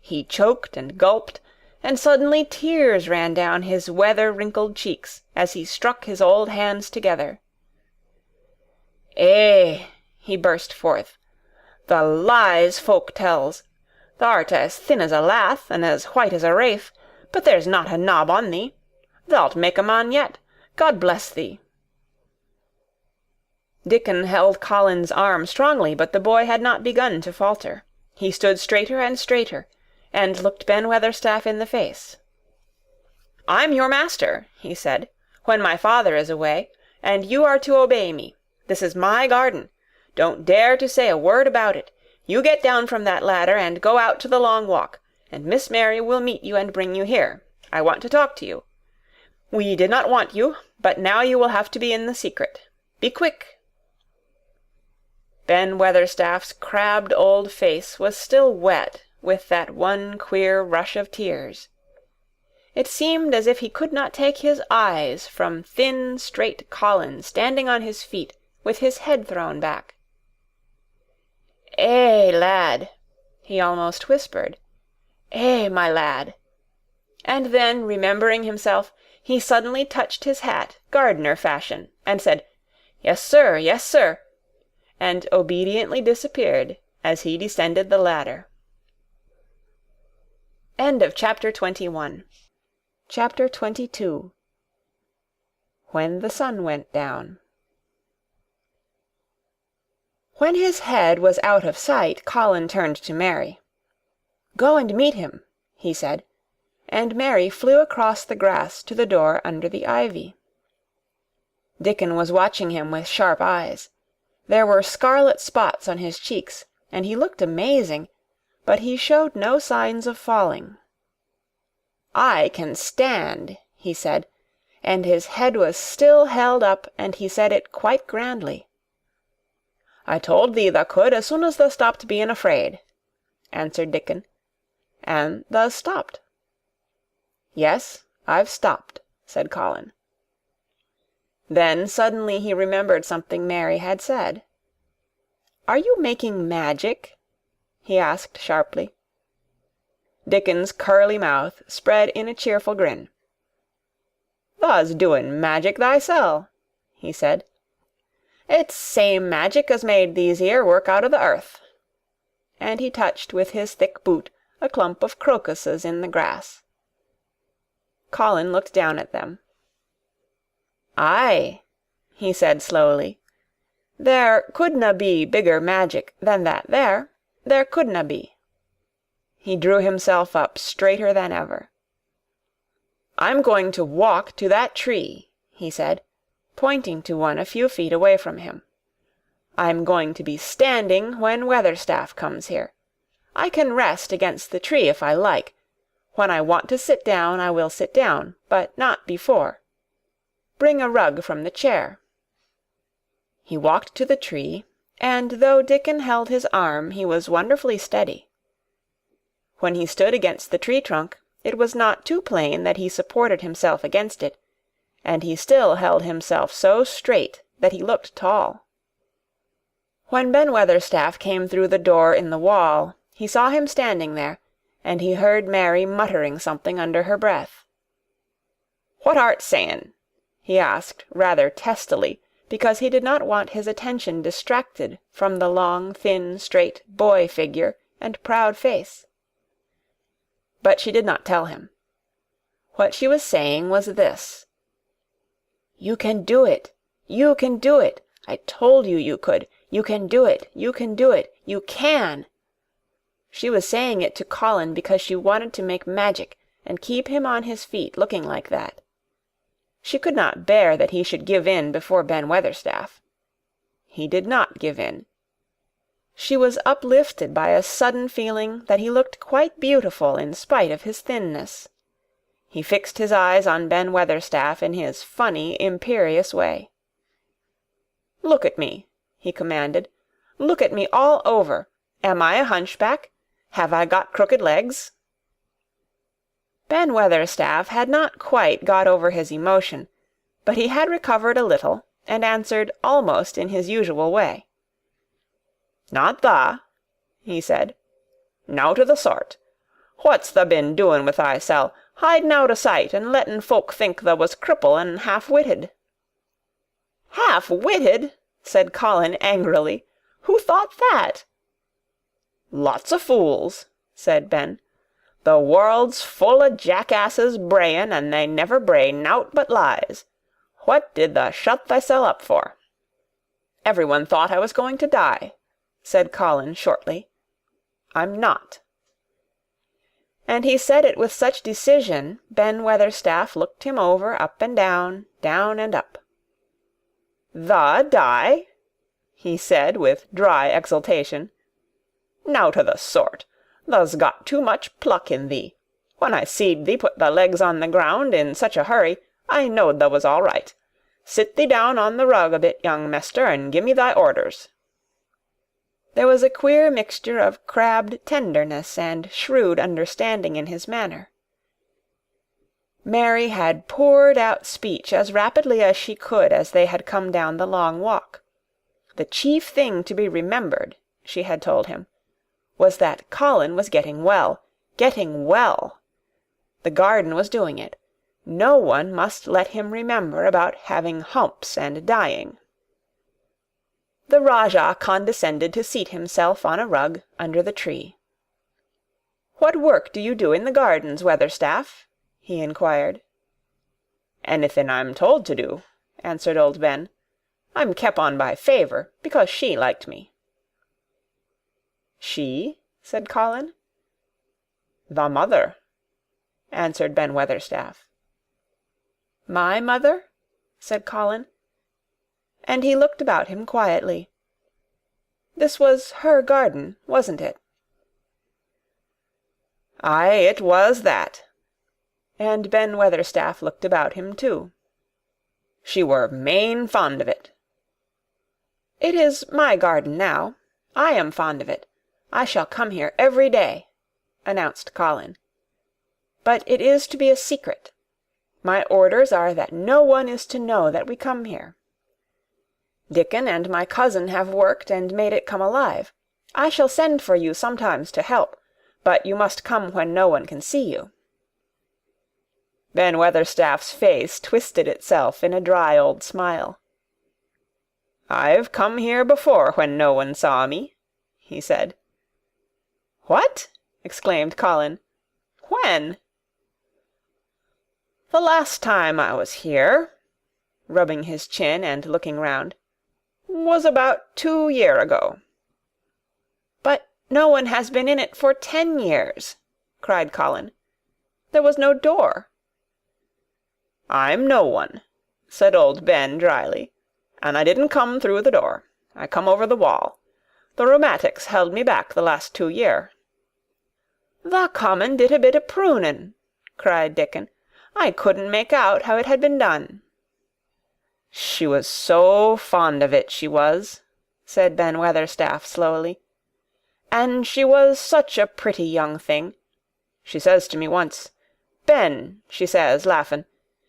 He choked and gulped, and suddenly tears ran down his weather-wrinkled cheeks as he struck his old hands together. "Eh," he burst forth, "the lies folk tells! Thou'rt as thin as a lath, and as white as a wraith, but there's not a knob on thee. Thou'lt make a man yet. God bless thee." Dickon held Colin's arm strongly, but the boy had not begun to falter. He stood straighter and straighter, and looked Ben Weatherstaff in the face. "I'm your master," he said, "when my father is away, and you are to obey me. This is my garden. Don't dare to say a word about it. You get down from that ladder and go out to the long walk, and Miss Mary will meet you and bring you here. I want to talk to you. We did not want you, but now you will have to be in the secret. Be quick." Ben Weatherstaff's crabbed old face was still wet with that one queer rush of tears. It seemed as if he could not take his eyes from thin, straight Colin standing on his feet with his head thrown back. "Eh, lad," he almost whispered. "Eh, my lad." And then, remembering himself, he suddenly touched his hat, gardener fashion, and said, "Yes, sir, yes, sir," and obediently disappeared as he descended the ladder. End of chapter 21. Chapter 22. When the sun went down. When his head was out of sight, Colin turned to Mary. "Go and meet him," he said, and Mary flew across the grass to the door under the ivy. Dickon was watching him with sharp eyes. There were scarlet spots on his cheeks, and he looked amazing, but he showed no signs of falling. "I can stand," he said, and his head was still held up, and he said it quite grandly. "I told thee thou could as soon as thou stopped being afraid," answered Dickon, "and thou's stopped." "Yes, I've stopped," said Colin. Then suddenly he remembered something Mary had said. "Are you making magic?" he asked sharply. Dickon's curly mouth spread in a cheerful grin. "Thou's doing magic thysel'," he said. "It's same magic as made these 'ere work out o' the earth." And he touched with his thick boot a clump of crocuses in the grass. Colin looked down at them. "Aye," he said slowly. "There couldna be bigger magic than that there. There couldna be." He drew himself up straighter than ever. "I'm going to walk to that tree," he said, pointing to one a few feet away from him. "I'm going to be standing when Weatherstaff comes here. I can rest against the tree if I like. When I want to sit down, I will sit down, but not before. Bring a rug from the chair." He walked to the tree, and though Dickon held his arm, he was wonderfully steady. When he stood against the tree trunk, it was not too plain that he supported himself against it, and he still held himself so straight that he looked tall. When Ben Weatherstaff came through the door in the wall, he saw him standing there, and he heard Mary muttering something under her breath. "What art saying?" he asked rather testily, because he did not want his attention distracted from the long, thin, straight boy figure and proud face. But she did not tell him. What she was saying was this: "You can do it! You can do it! I told you you could! You can do it! You can do it! You can!" She was saying it to Colin because she wanted to make magic and keep him on his feet looking like that. She could not bear that he should give in before Ben Weatherstaff. He did not give in. She was uplifted by a sudden feeling that he looked quite beautiful in spite of his thinness. He fixed his eyes on Ben Weatherstaff in his funny, imperious way. "Look at me," he commanded. "Look at me all over. Am I a hunchback? Have I got crooked legs?" Ben Weatherstaff had not quite got over his emotion, but he had recovered a little, and answered almost in his usual way. "Not tha," he said. "Nowt o' the sort. What's tha been doing with thysel, hiding out o' sight and letting folk think tha was cripple and half-witted?" "Half-witted!" said Colin angrily. "Who thought that?" "Lots o' fools," said Ben. "The world's full o' jackasses brayin', and they never bray nowt but lies. What did tha shut thysel up for?" "Every one thought I was going to die," said Colin shortly. "I'm not." And he said it with such decision, Ben Weatherstaff looked him over up and down and up. "Tha die?" he said with dry exultation. "Nowt o' the sort. Tha's got too much pluck in thee. When I seed thee put thy legs on the ground in such a hurry, I knowed tha was all right. Sit thee down on the rug a bit, young mester, and gi' me thy orders." There was a queer mixture of crabbed tenderness and shrewd understanding in his manner. Mary had poured out speech as rapidly as she could as they had come down the long walk. The chief thing to be remembered, she had told him, was that Colin was getting well. Getting well! The garden was doing it. No one must let him remember about having humps and dying. The Rajah condescended to seat himself on a rug under the tree. "What work do you do in the gardens, Weatherstaff?" he inquired. "Anything I'm told to do," answered old Ben. "I'm kep' on by favour, because she liked me." "She?" said Colin. "The mother," answered Ben Weatherstaff. "My mother?" said Colin, and he looked about him quietly. This was her garden, wasn't it? "Aye, it was that." And Ben Weatherstaff looked about him too. "She were main fond of it." "It is my garden now. I am fond of it. I shall come here every day," announced Colin. "But it is to be a secret. My orders are that no one is to know that we come here. Dickon and my cousin have worked and made it come alive. I shall send for you sometimes to help, but you must come when no one can see you." Ben Weatherstaff's face twisted itself in a dry old smile. "I've come here before when no one saw me," he said. "What?" exclaimed Colin. "When?" The last time I was here," rubbing his chin and looking round, "was about 2 year ago." "But no one has been in it for 10 years," cried Colin. "There was no door." "I'm no one," said old Ben dryly, "and I didn't come through the door. I come over the wall. The rheumatics held me back the last 2 year." "The common did a bit o' pruning," cried Dickon. "I couldn't make out how it had been done." "She was so fond of it, she was," said Ben Weatherstaff slowly. "And she was such a pretty young thing. She says to me once, 'Ben,' she says, laughing,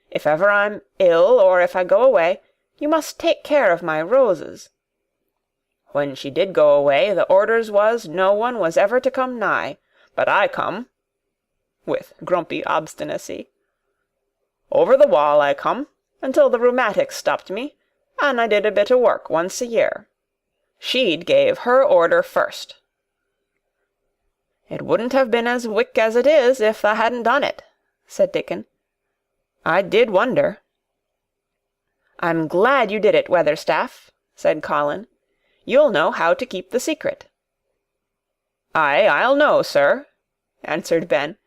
'if ever I'm ill, or if I go away, you must take care of my roses.' When she did go away, the orders was no one was ever to come nigh, but I come," with grumpy obstinacy. "Over the wall I come, until the rheumatics stopped me, and I did a bit o' work once a year. She'd gave her order first." "It wouldn't have been as wick as it is if tha hadn't done it," said Dickon. "I did wonder." "I'm glad you did it, Weatherstaff," said Colin. "You'll know how to keep the secret." "Aye, I'll know, sir," answered Ben,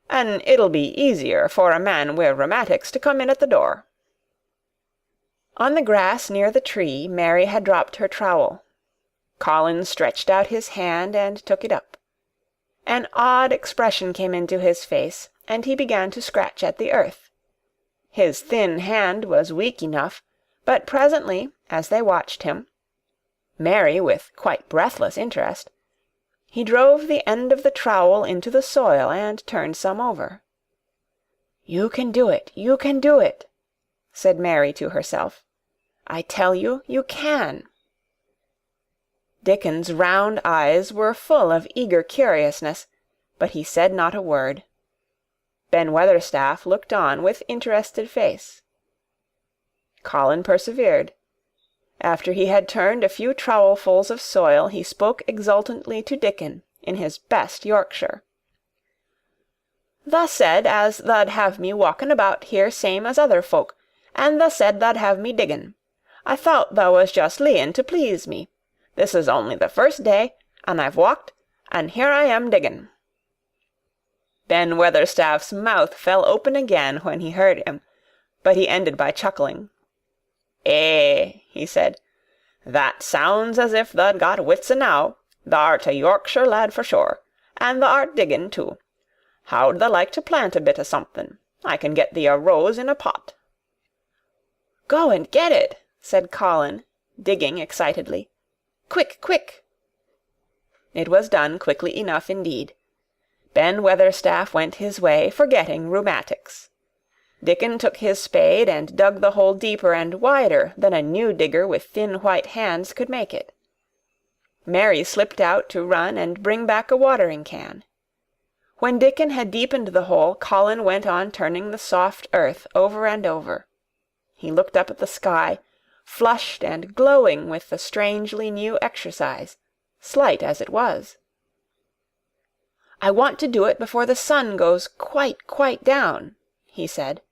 "and it'll be easier for a man wi' rheumatics to come in at the door." On the grass near the tree Mary had dropped her trowel. Colin stretched out his hand and took it up. An odd expression came into his face, and he began to scratch at the earth. His thin hand was weak enough, but presently, as they watched him, Mary with quite breathless interest, he drove the end of the trowel into the soil and turned some over. "You can do it, you can do it," said Mary to herself. "I tell you, you can." Dickon's round eyes were full of eager curiousness, but he said not a word. Ben Weatherstaff looked on with interested face. Colin persevered. After he had turned a few trowelfuls of soil, he spoke exultantly to Dickon in his best Yorkshire. "Tha said as tha'd have me walking about here same as other folk, and tha said tha'd have me digging. I thought tha was just leeing to please me. This is only the first day, and I've walked, and here I am digging." Ben Weatherstaff's mouth fell open again when he heard him, but he ended by chuckling. "Eh," he said, "that sounds as if tha'd got wits enow. Tha'rt a Yorkshire lad for sure, and tha'rt digging too. How'd tha like to plant a bit o' something? I can get thee a rose in a pot." "Go and get it," said Colin, digging excitedly. "Quick, quick!" It was done quickly enough indeed. Ben Weatherstaff went his way, forgetting rheumatics. Dickon took his spade and dug the hole deeper and wider than a new digger with thin white hands could make it. Mary slipped out to run and bring back a watering-can. When Dickon had deepened the hole, Colin went on turning the soft earth over and over. He looked up at the sky, flushed and glowing with the strangely new exercise, slight as it was. "I want to do it before the sun goes quite down," he said.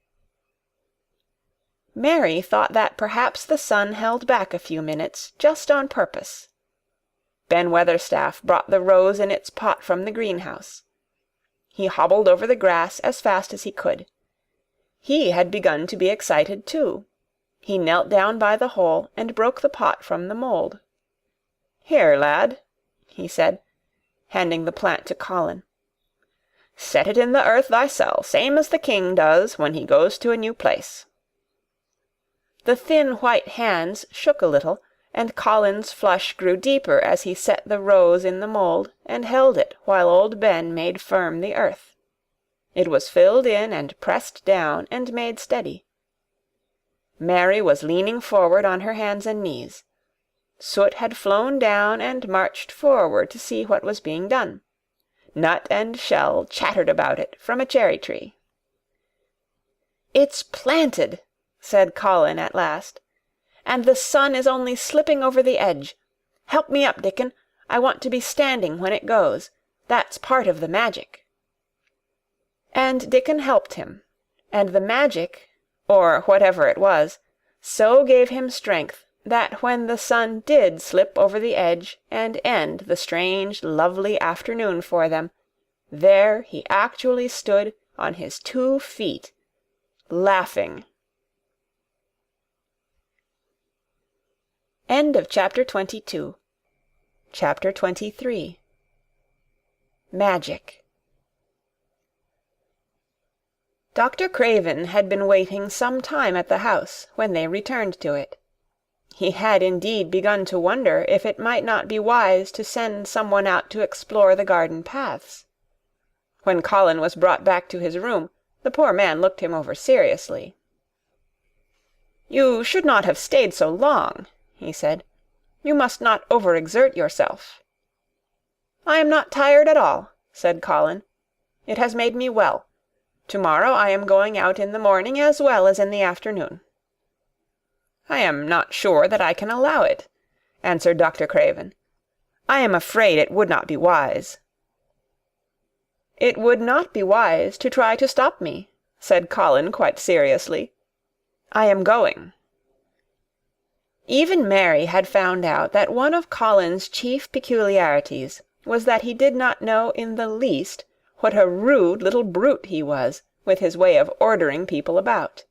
Mary thought that perhaps the sun held back a few minutes, just on purpose. Ben Weatherstaff brought the rose in its pot from the greenhouse. He hobbled over the grass as fast as he could. He had begun to be excited too. He knelt down by the hole and broke the pot from the mould. "Here, lad," he said, handing the plant to Colin. "Set it in the earth thysel, same as the king does when he goes to a new place." The thin white hands shook a little, and Colin's flush grew deeper as he set the rose in the mould and held it while old Ben made firm the earth. It was filled in and pressed down and made steady. Mary was leaning forward on her hands and knees. Soot had flown down and marched forward to see what was being done. Nut and shell chattered about it from a cherry-tree. "It's planted," said Colin at last, "and the sun is only slipping over the edge. Help me up, Dickon. I want to be standing when it goes. That's part of the magic." And Dickon helped him. and the magic, or whatever it was, so gave him strength that when the sun did slip over the edge and end the strange, lovely afternoon for them, there he actually stood on his 2 feet, laughing. End of chapter 22. Chapter 23. Magic. Dr. Craven had been waiting some time at the house when they returned to it. He had indeed begun to wonder if it might not be wise to send some one out to explore the garden paths. When Colin was brought back to his room, the poor man looked him over seriously. "You should not have stayed so long," he said. "You must not overexert yourself." "I am not tired at all," said Colin. "It has made me well. Tomorrow I am going out in the morning as well as in the afternoon." "I am not sure that I can allow it," answered Dr. Craven. "I am afraid it would not be wise." "It would not be wise to try to stop me," said Colin quite seriously. "I am going." Even Mary had found out that one of Colin's chief peculiarities was that he did not know in the least what a rude little brute he was, with his way of ordering people about.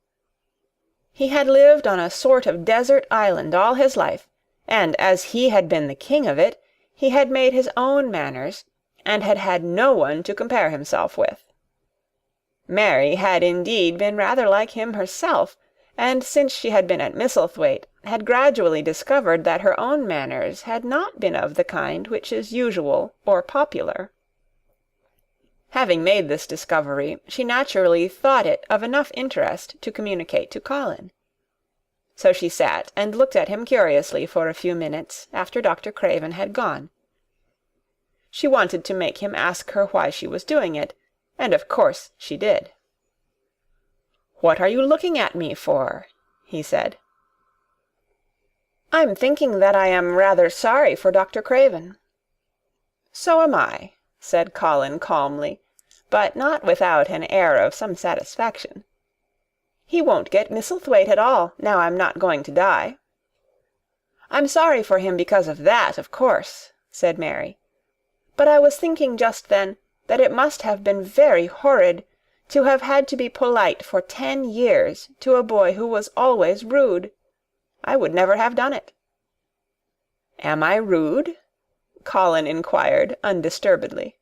He had lived on a sort of desert island all his life, and as he had been the king of it, he had made his own manners, and had had no one to compare himself with. Mary had indeed been rather like him herself, and since she had been at Misselthwaite, had gradually discovered that her own manners had not been of the kind which is usual or popular. Having made this discovery, she naturally thought it of enough interest to communicate to Colin. So she sat and looked at him curiously for a few minutes after Dr. Craven had gone. She wanted to make him ask her why she was doing it, and of course she did. "What are you looking at me for?" he said. "I'm thinking that I am rather sorry for Dr. Craven." "So am I," said Colin calmly, but not without an air of some satisfaction. "He won't get Misselthwaite at all, now I'm not going to die." "I'm sorry for him because of that, of course," said Mary. "But I was thinking just then that it must have been very horrid to have had to be polite for 10 years to a boy who was always rude. I would never have done it." "Am I rude?" Colin inquired undisturbedly.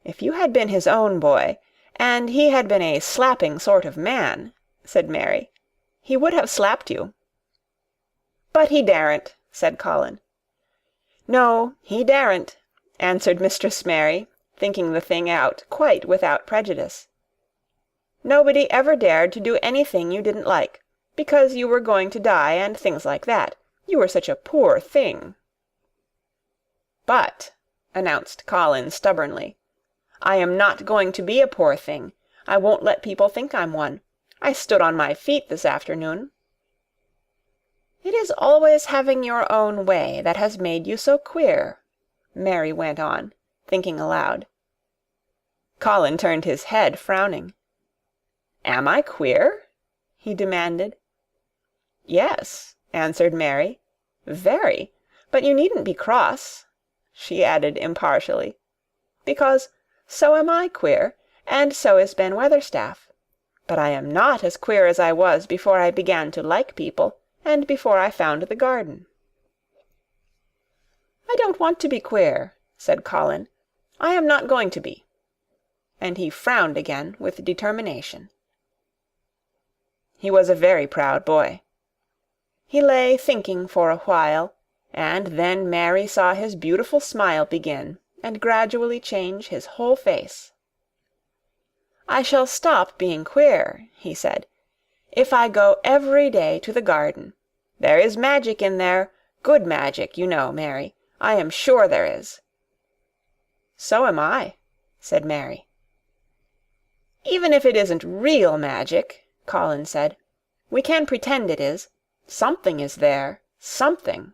"If you had been his own boy, and he had been a slapping sort of man," said Mary, "he would have slapped you." "But he daren't," said Colin. "No, he daren't," answered Mistress Mary, thinking the thing out quite without prejudice. "Nobody ever dared to do anything you didn't like, because you were going to die and things like that. You were such a poor thing." "But," announced Colin stubbornly, "I am not going to be a poor thing. I won't let people think I'm one. I stood on my feet this afternoon." "It is always having your own way that has made you so queer," Mary went on, thinking aloud. Colin turned his head, frowning. "Am I queer?" he demanded. "Yes," answered Mary, "very. But you needn't be cross," she added impartially, "because so am I queer, and so is Ben Weatherstaff. But I am not as queer as I was before I began to like people, and before I found the garden." "I don't want to be queer," said Colin. "I am not going to be." And he frowned again with determination. He was a very proud boy. He lay thinking for a while, and then Mary saw his beautiful smile begin and gradually change his whole face. "I shall stop being queer," he said, "if I go every day to the garden. There is magic in there, good magic, you know, Mary. I am sure there is." "So am I," said Mary. "Even if it isn't real magic," Colin said, "we can pretend it is. Something is there, something."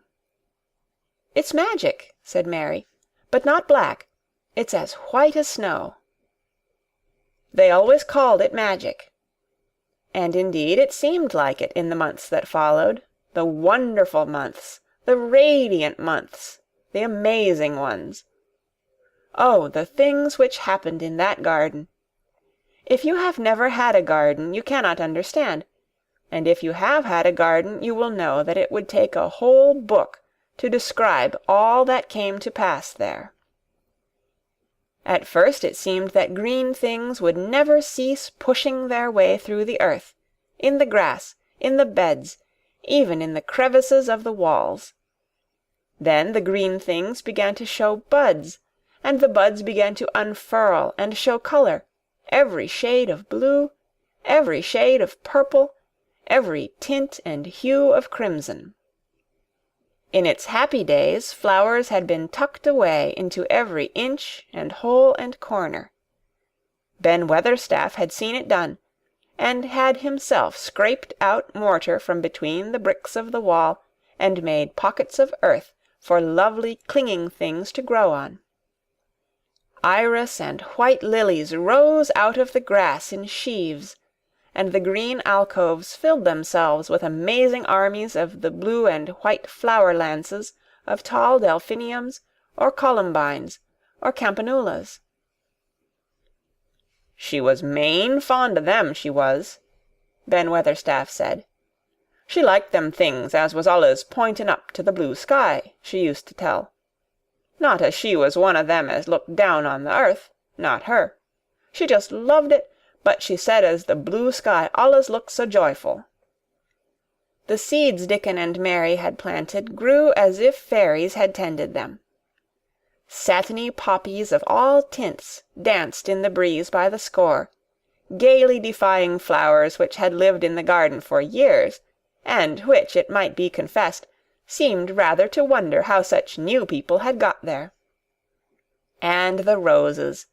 "It's magic," said Mary, "but not black. It's as white as snow." They always called it magic, And indeed it seemed like it in the months that followed, the wonderful months, the radiant months, the amazing ones. Oh, the things which happened in that garden! If you have never had a garden, you cannot understand, and if you have had a garden, you will know that it would take a whole book to describe all that came to pass there. At first it seemed that green things would never cease pushing their way through the earth, in the grass, in the beds, even in the crevices of the walls. Then the green things began to show buds, and the buds began to unfurl and show color, every shade of blue, every shade of purple, every tint and hue of crimson. In its happy days flowers had been tucked away into every inch and hole and corner. Ben Weatherstaff had seen it done, and had himself scraped out mortar from between the bricks of the wall, and made pockets of earth for lovely clinging things to grow on. Iris and white lilies rose out of the grass in sheaves, and the green alcoves filled themselves with amazing armies of the blue and white flower-lances of tall delphiniums, or columbines, or campanulas. "She was main fond o' them, she was," Ben Weatherstaff said. "She liked them things as was allus pointing up to the blue sky, she used to tell. Not as she was one o' them as looked down on the earth, not her. She just loved it, but she said as the blue sky allus looked so joyful." The seeds Dickon and Mary had planted grew as if fairies had tended them. Satiny poppies of all tints danced in the breeze by the score, gaily defying flowers which had lived in the garden for years, and which, it might be confessed, seemed rather to wonder how such new people had got there. And the roses,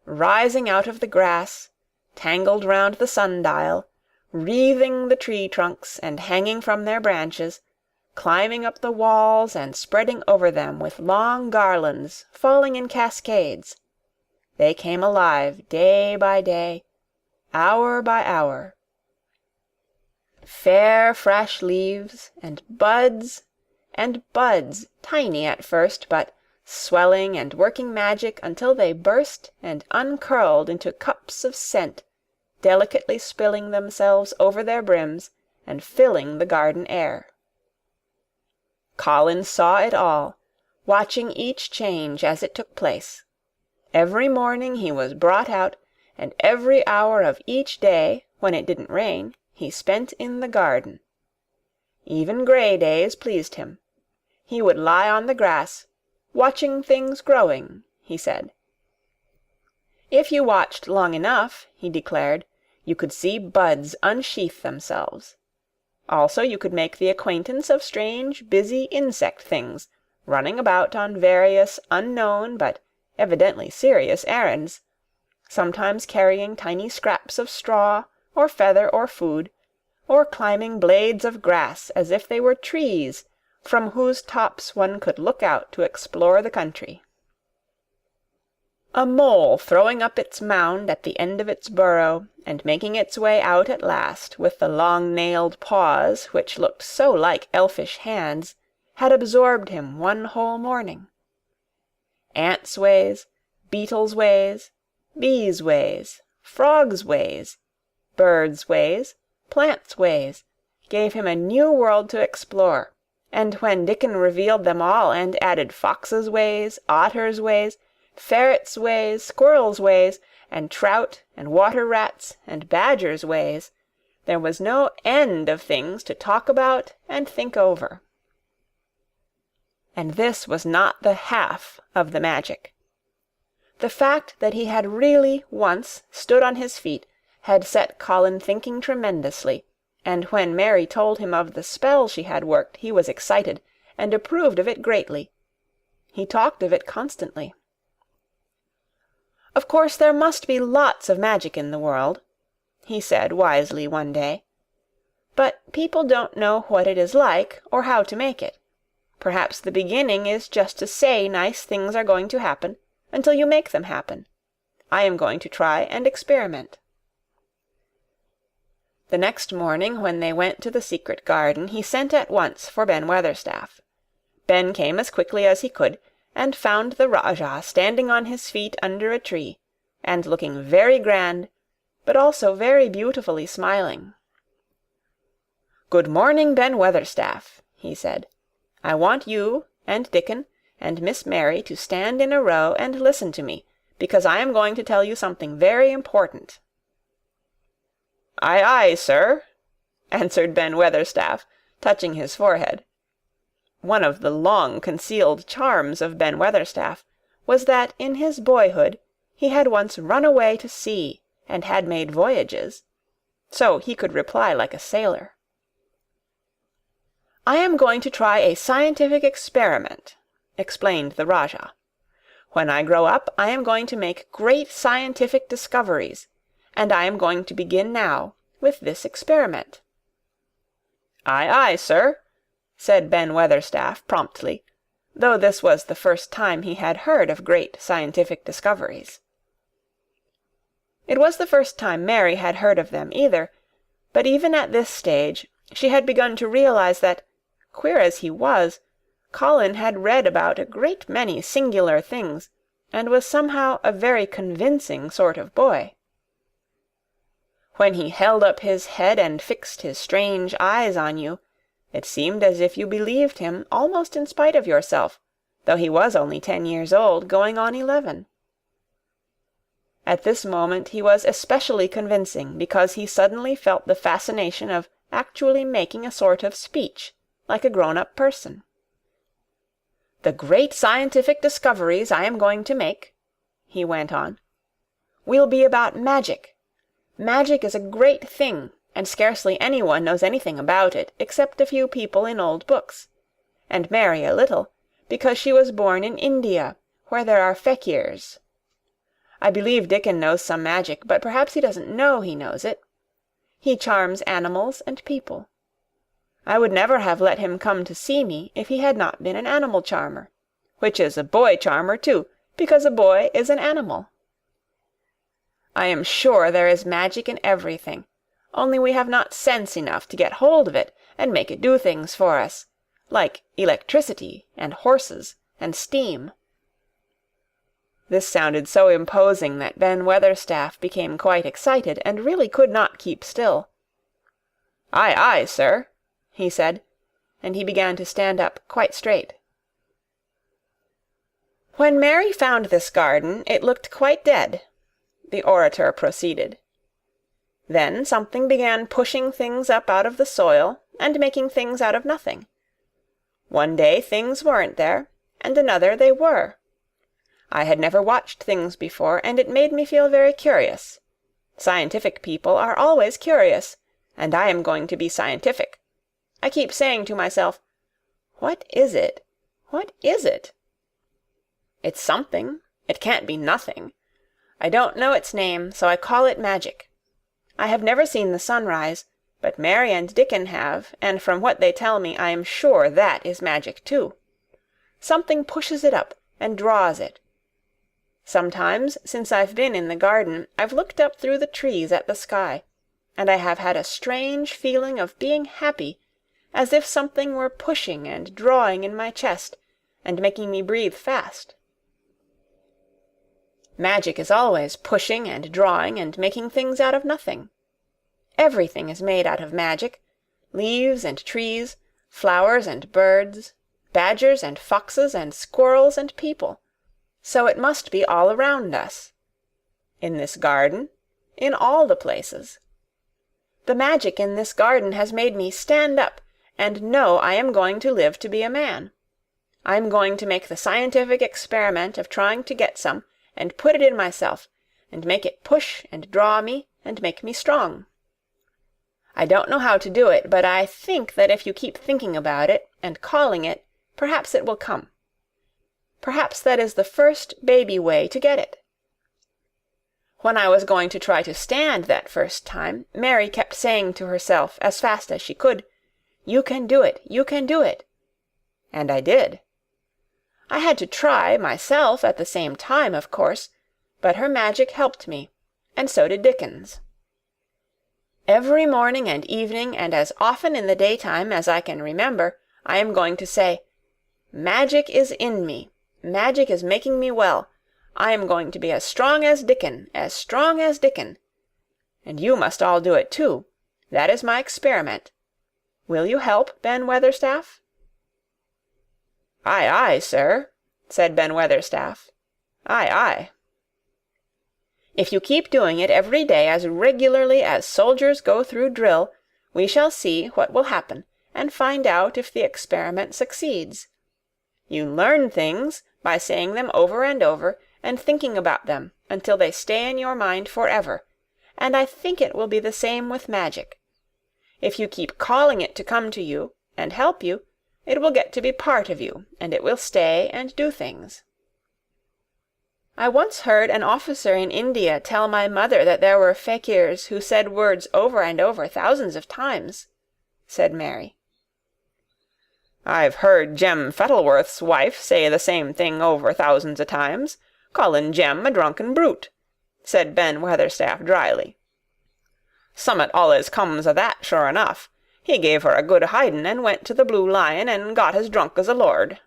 rising out of the grass, tangled round the sundial, wreathing the tree trunks and hanging from their branches, climbing up the walls and spreading over them with long garlands falling in cascades. They came alive day by day, hour by hour. Fair fresh leaves, and buds, tiny at first, but swelling and working magic until they burst and uncurled into cups of scent, delicately spilling themselves over their brims and filling the garden air. Colin saw it all, watching each change as it took place. Every morning he was brought out, and every hour of each day, when it didn't rain, he spent in the garden. Even grey days pleased him. He would lie on the grass, watching things growing, he said. If you watched long enough, he declared, you could see buds unsheath themselves. Also you could make the acquaintance of strange, busy insect things, running about on various unknown but evidently serious errands, sometimes carrying tiny scraps of straw, or feather, or food, or climbing blades of grass as if they were trees, from whose tops one could look out to explore the country. A mole throwing up its mound at the end of its burrow, and making its way out at last with the long-nailed paws which looked so like elfish hands, had absorbed him one whole morning. Ants' ways, beetles' ways, bees' ways, frogs' ways, birds' ways, plants' ways, gave him a new world to explore, and when Dickon revealed them all and added foxes' ways, otters' ways, ferrets' ways, squirrels' ways, and trout and water-rats and badgers' ways, there was no end of things to talk about and think over. And this was not the half of the magic. The fact that he had really once stood on his feet had set Colin thinking tremendously, and when Mary told him of the spell she had worked, he was excited, and approved of it greatly. He talked of it constantly. "Of course there must be lots of magic in the world," he said wisely one day. "But people don't know what it is like, or how to make it. Perhaps the beginning is just to say nice things are going to happen, until you make them happen. I am going to try and experiment." The next morning, when they went to the secret garden, he sent at once for Ben Weatherstaff. Ben came as quickly as he could, and found the Rajah standing on his feet under a tree, and looking very grand, but also very beautifully smiling. "Good morning, Ben Weatherstaff," he said. "I want you, and Dickon, and Miss Mary to stand in a row and listen to me, because I am going to tell you something very important." "Aye, aye, sir," answered Ben Weatherstaff, touching his forehead. One of the long-concealed charms of Ben Weatherstaff was that in his boyhood he had once run away to sea and had made voyages. So he could reply like a sailor. "I am going to try a scientific experiment," explained the Rajah. "When I grow up, I am going to make great scientific discoveries, and I am going to begin now with this experiment." "Aye, aye, sir," said Ben Weatherstaff promptly, though this was the first time he had heard of great scientific discoveries. It was the first time Mary had heard of them either, but even at this stage she had begun to realize that, queer as he was, Colin had read about a great many singular things, and was somehow a very convincing sort of boy. When he held up his head and fixed his strange eyes on you, it seemed as if you believed him almost in spite of yourself, though he was only 10 years old, going on 11. At this moment he was especially convincing because he suddenly felt the fascination of actually making a sort of speech, like a grown-up person. "The great scientific discoveries I am going to make," he went on, "will be about magic. Magic is a great thing, and scarcely anyone knows anything about it except a few people in old books, and Mary a little, because she was born in India, where there are fakirs. I believe Dickon knows some magic, but perhaps he doesn't know he knows it. He charms animals and people. I would never have let him come to see me if he had not been an animal charmer, which is a boy charmer too, because a boy is an animal. I am sure there is magic in everything, only we have not sense enough to get hold of it and make it do things for us, like electricity and horses and steam." This sounded so imposing that Ben Weatherstaff became quite excited and really could not keep still. "Aye, aye, sir," he said, and he began to stand up quite straight. "When Mary found this garden, it looked quite dead," the orator proceeded. "Then something began pushing things up out of the soil and making things out of nothing. One day things weren't there, and another they were. I had never watched things before, and it made me feel very curious. Scientific people are always curious, and I am going to be scientific. I keep saying to myself, 'What is it? What is it?' It's something. It can't be nothing. I don't know its name, so I call it magic. I have never seen the sun rise, but Mary and Dickon have, and from what they tell me I am sure that is magic too. Something pushes it up and draws it. Sometimes, since I've been in the garden, I've looked up through the trees at the sky, and I have had a strange feeling of being happy, as if something were pushing and drawing in my chest, and making me breathe fast. Magic is always pushing and drawing and making things out of nothing. Everything is made out of magic, leaves and trees, flowers and birds, badgers and foxes and squirrels and people. So it must be all around us. In this garden, in all the places. The magic in this garden has made me stand up and know I am going to live to be a man. I am going to make the scientific experiment of trying to get some, and put it in myself, and make it push and draw me, and make me strong. I don't know how to do it, but I think that if you keep thinking about it, and calling it, perhaps it will come. Perhaps that is the first baby way to get it. When I was going to try to stand that first time, Mary kept saying to herself as fast as she could, 'You can do it, you can do it.' And I did. I had to try myself at the same time, of course, but her magic helped me, and so did Dickon's. Every morning and evening, and as often in the daytime as I can remember, I am going to say, 'Magic is in me. Magic is making me well. I am going to be as strong as Dickon, as strong as Dickon.' And you must all do it too. That is my experiment. Will you help, Ben Weatherstaff?" "Aye, aye, sir," said Ben Weatherstaff. "Aye, aye." "If you keep doing it every day as regularly as soldiers go through drill, we shall see what will happen, and find out if the experiment succeeds. You learn things by saying them over and over, and thinking about them until they stay in your mind forever, and I think it will be the same with magic. If you keep calling it to come to you, and help you, it will get to be part of you, and it will stay and do things." "I once heard an officer in India tell my mother that there were fakirs who said words over and over thousands of times," said Mary. "I've heard Jem Fettleworth's wife say the same thing over thousands o' times, calling Jem a drunken brute," said Ben Weatherstaff dryly. "Summat allays comes o' that, sure enough. He gave her a good hidin', and went to the Blue Lion, and got as drunk as a lord."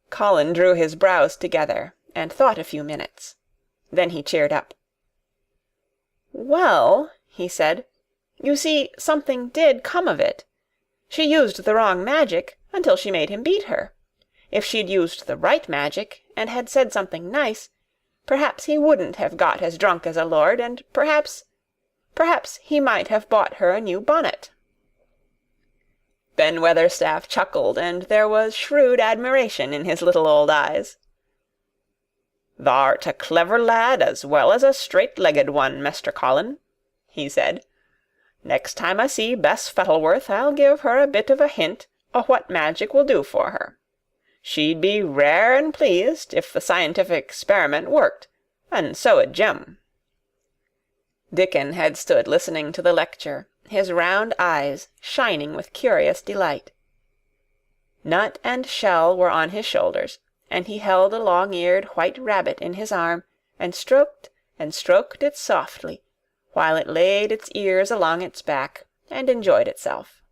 Colin drew his brows together, and thought a few minutes. Then he cheered up. "Well," he said, "you see, something did come of it. She used the wrong magic, until she made him beat her. If she'd used the right magic, and had said something nice, perhaps he wouldn't have got as drunk as a lord, and perhaps he might have bought her a new bonnet." Ben Weatherstaff chuckled, and there was shrewd admiration in his little old eyes. "Thou'rt a clever lad as well as a straight-legged one, Mester Colin," he said. "Next time I see Bess Fettleworth, I'll give her a bit of a hint o' what magic will do for her. She'd be rare and pleased if the scientific experiment worked, and so 'ud Jem." Dickon had stood listening to the lecture, his round eyes shining with curious delight. Nut and Shell were on his shoulders, and he held a long-eared white rabbit in his arm, and stroked it softly, while it laid its ears along its back, and enjoyed itself.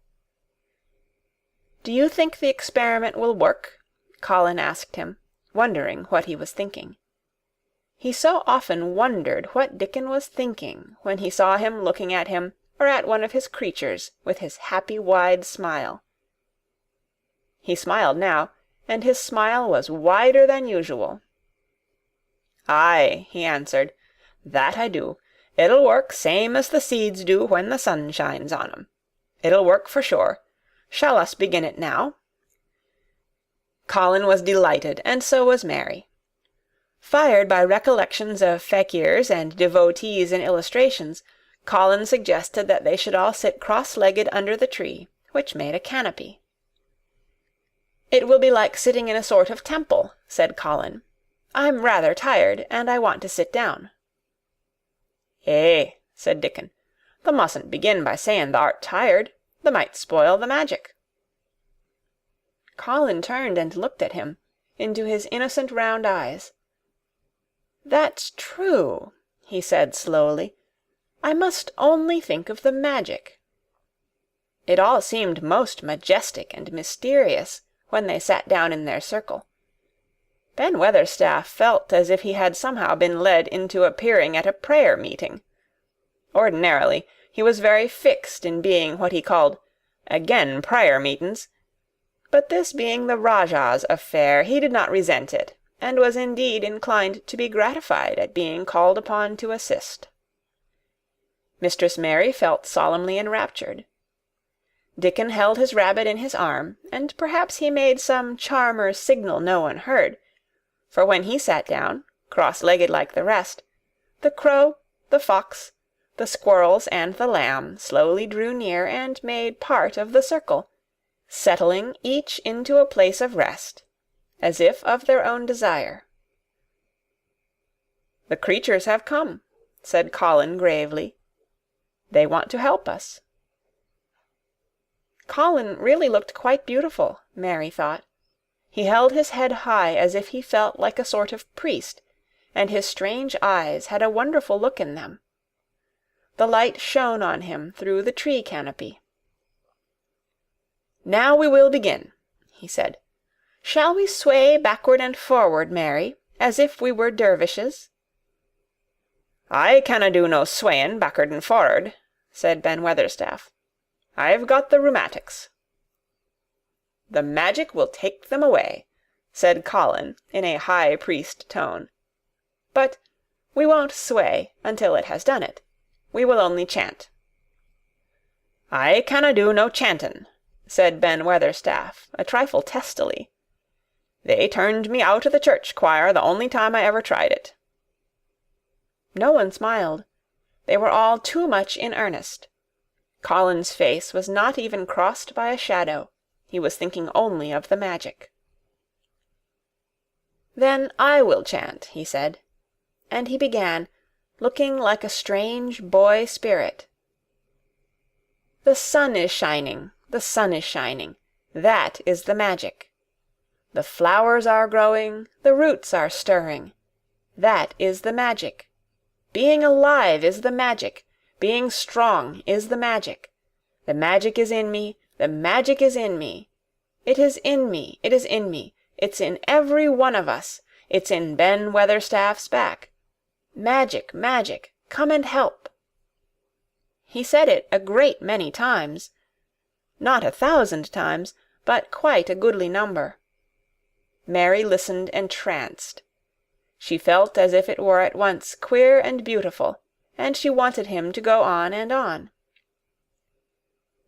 "Do you think the experiment will work?" Colin asked him, wondering what he was thinking. He so often wondered what Dickon was thinking when he saw him looking at him or at one of his creatures with his happy wide smile. He smiled now, and his smile was wider than usual. "Aye," he answered, "that I do. It'll work same as the seeds do when the sun shines on 'em. It'll work for sure. Shall us begin it now?" Colin was delighted, and so was Mary. Fired by recollections of fakirs and devotees in illustrations, Colin suggested that they should all sit cross-legged under the tree, which made a canopy. "It will be like sitting in a sort of temple," said Colin. "I'm rather tired, and I want to sit down." "Eh," said Dickon, "thou mustn't begin by saying thou'rt tired. Thou might spoil the magic." Colin turned and looked at him, into his innocent round eyes. "That's true," he said slowly. "I must only think of the magic." It all seemed most majestic and mysterious when they sat down in their circle. Ben Weatherstaff felt as if he had somehow been led into appearing at a prayer-meeting. Ordinarily, he was very fixed in being what he called "agen prayer-meetin's," but this being the Rajah's affair, he did not resent it, and was indeed inclined to be gratified at being called upon to assist. Mistress Mary felt solemnly enraptured. Dickon held his rabbit in his arm, and perhaps he made some charmer's signal no one heard, for when he sat down, cross-legged like the rest, the crow, the fox, the squirrels, and the lamb slowly drew near and made part of the circle, settling each into a place of rest, as if of their own desire. "The creatures have come," said Colin gravely. "They want to help us." Colin really looked quite beautiful, Mary thought. He held his head high as if he felt like a sort of priest, and his strange eyes had a wonderful look in them. The light shone on him through the tree canopy. "Now we will begin," he said. "Shall we sway backward and forward, Mary, as if we were dervishes?" "I canna do no swayin' back'ard and for'ard," said Ben Weatherstaff. "I've got the rheumatics." "The magic will take them away," said Colin in a high priest tone. "But we won't sway until it has done it. We will only chant." "I canna do no chantin'," said Ben Weatherstaff, a trifle testily. "They turned me out o' the church choir the only time I ever tried it." No one smiled. They were all too much in earnest. Colin's face was not even crossed by a shadow. He was thinking only of the magic. "Then I will chant," he said. And he began, looking like a strange boy spirit. "The sun is shining, the sun is shining. That is the magic. The flowers are growing, the roots are stirring. That is the magic. Being alive is the magic. Being strong is the magic. The magic is in me, the magic is in me. It is in me, it is in me. It's in every one of us. It's in Ben Weatherstaff's back. Magic, magic, come and help." He said it a great many times. Not 1,000 times, but quite a goodly number. Mary listened entranced. She felt as if it were at once queer and beautiful, and she wanted him to go on and on.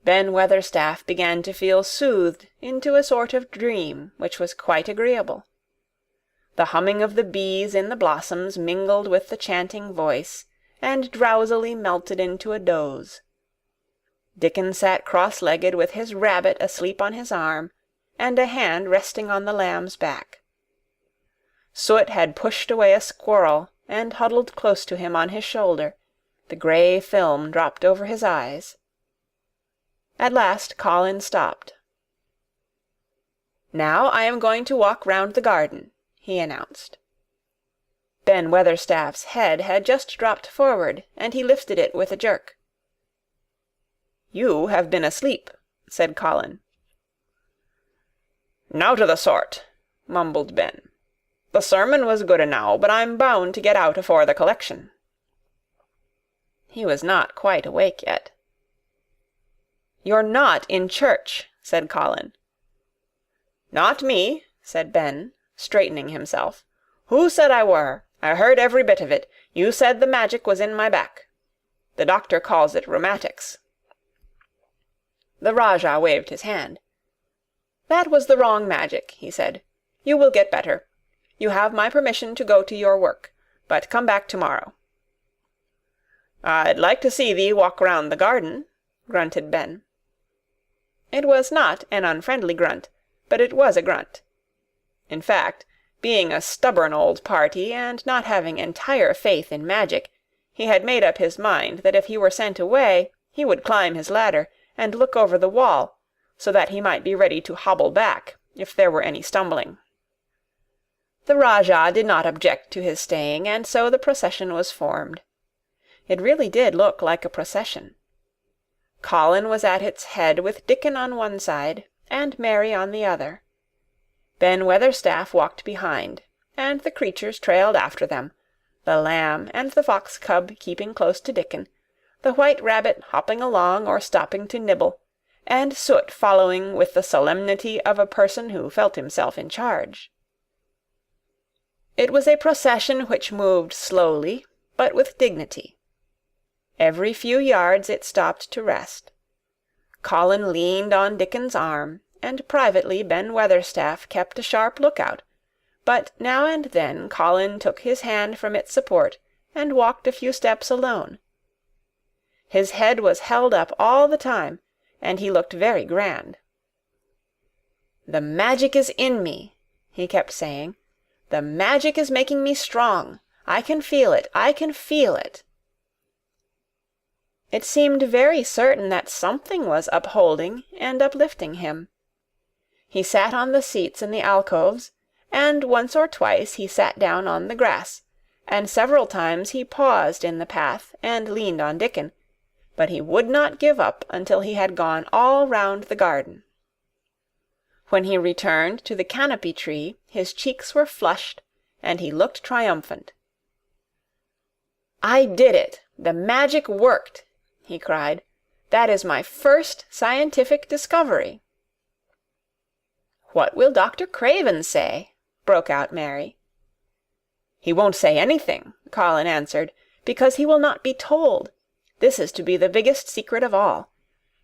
Ben Weatherstaff began to feel soothed into a sort of dream which was quite agreeable. The humming of the bees in the blossoms mingled with the chanting voice, and drowsily melted into a doze. Dickon sat cross-legged with his rabbit asleep on his arm, and a hand resting on the lamb's back. Soot had pushed away a squirrel, and huddled close to him on his shoulder. The grey film dropped over his eyes. At last Colin stopped. "Now I am going to walk round the garden," he announced. Ben Weatherstaff's head had just dropped forward, and he lifted it with a jerk. "You have been asleep," said Colin. "Nowt o' the sort," mumbled Ben. "The sermon was good enow, but I'm bound to get out afore the collection." He was not quite awake yet. "You're not in church," said Colin. "Not me," said Ben, straightening himself. "Who said I were? I heard every bit of it. You said the magic was in my back. The doctor calls it rheumatics." The Rajah waved his hand. "That was the wrong magic," he said. "You will get better. You have my permission to go to your work, but come back tomorrow." "I'd like to see thee walk round the garden," grunted Ben. It was not an unfriendly grunt, but it was a grunt. In fact, being a stubborn old party, and not having entire faith in magic, he had made up his mind that if he were sent away, he would climb his ladder, and look over the wall, so that he might be ready to hobble back, if there were any stumbling. The Rajah did not object to his staying, and so the procession was formed. It really did look like a procession. Colin was at its head with Dickon on one side, and Mary on the other. Ben Weatherstaff walked behind, and the creatures trailed after them, the lamb and the fox-cub keeping close to Dickon, the white rabbit hopping along or stopping to nibble, and Soot following with the solemnity of a person who felt himself in charge. It was a procession which moved slowly, but with dignity. Every few yards it stopped to rest. Colin leaned on Dickon's arm, and privately Ben Weatherstaff kept a sharp lookout, but now and then Colin took his hand from its support and walked a few steps alone. His head was held up all the time, and he looked very grand. "The magic is in me," he kept saying. "The magic is making me strong. I can feel it, I can feel it." It seemed very certain that something was upholding and uplifting him. He sat on the seats in the alcoves, and once or twice he sat down on the grass, and several times he paused in the path and leaned on Dickon, but he would not give up until he had gone all round the garden. When he returned to the canopy tree, his cheeks were flushed, and he looked triumphant. "I did it! The magic worked!" he cried. "That is my first scientific discovery." "What will Dr. Craven say?" broke out Mary. "He won't say anything," Colin answered, "because he will not be told. This is to be the biggest secret of all.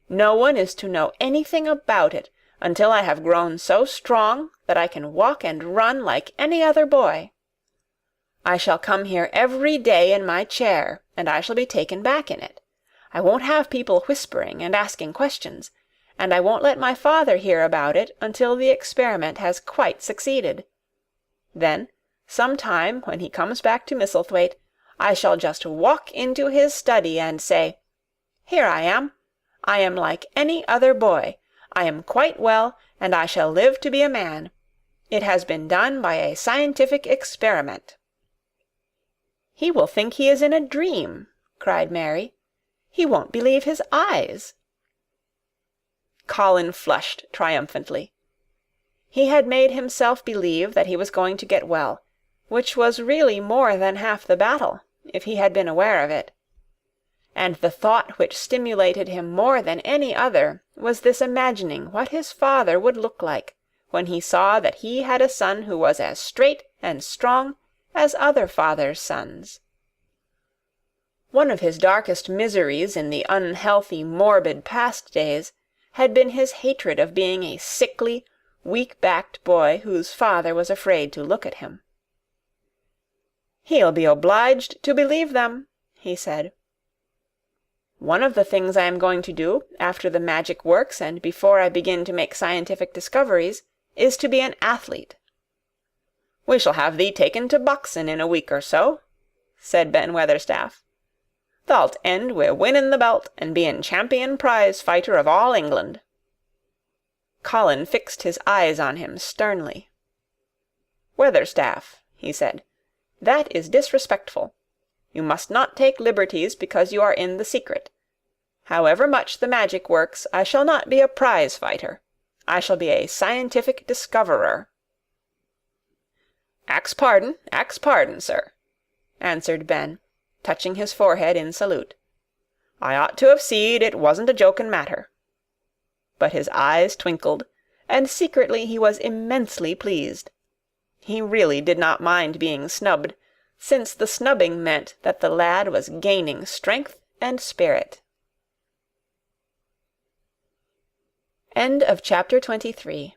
No one is to know anything about it until I have grown so strong that I can walk and run like any other boy. I shall come here every day in my chair, and I shall be taken back in it. I won't have people whispering and asking questions, and I won't let my father hear about it until the experiment has quite succeeded. Then, some time when he comes back to Misselthwaite, I shall just walk into his study and say, 'Here I am. I am like any other boy. I am quite well, and I shall live to be a man. It has been done by a scientific experiment.'" "He will think he is in a dream," cried Mary. "He won't believe his eyes." Colin flushed triumphantly. He had made himself believe that he was going to get well, which was really more than half the battle, if he had been aware of it. And the thought which stimulated him more than any other was this imagining what his father would look like when he saw that he had a son who was as straight and strong as other fathers' sons. One of his darkest miseries in the unhealthy, morbid past days had been his hatred of being a sickly, weak-backed boy whose father was afraid to look at him. "He'll be obliged to believe them," he said. "One of the things I am going to do, after the magic works and before I begin to make scientific discoveries, is to be an athlete." "We shall have thee taken to boxing in a week or so," said Ben Weatherstaff. "Thou'lt end wi' winning the belt and being champion prize-fighter of all England." Colin fixed his eyes on him sternly. "Weatherstaff," he said, "that is disrespectful. You must not take liberties because you are in the secret. However much the magic works, I shall not be a prize-fighter. I shall be a scientific discoverer." Ax pardon, sir," answered Ben, touching his forehead in salute. "I ought to have seed it wasn't a joking matter." But his eyes twinkled, and secretly he was immensely pleased. He really did not mind being snubbed, since the snubbing meant that the lad was gaining strength and spirit. End of chapter 23.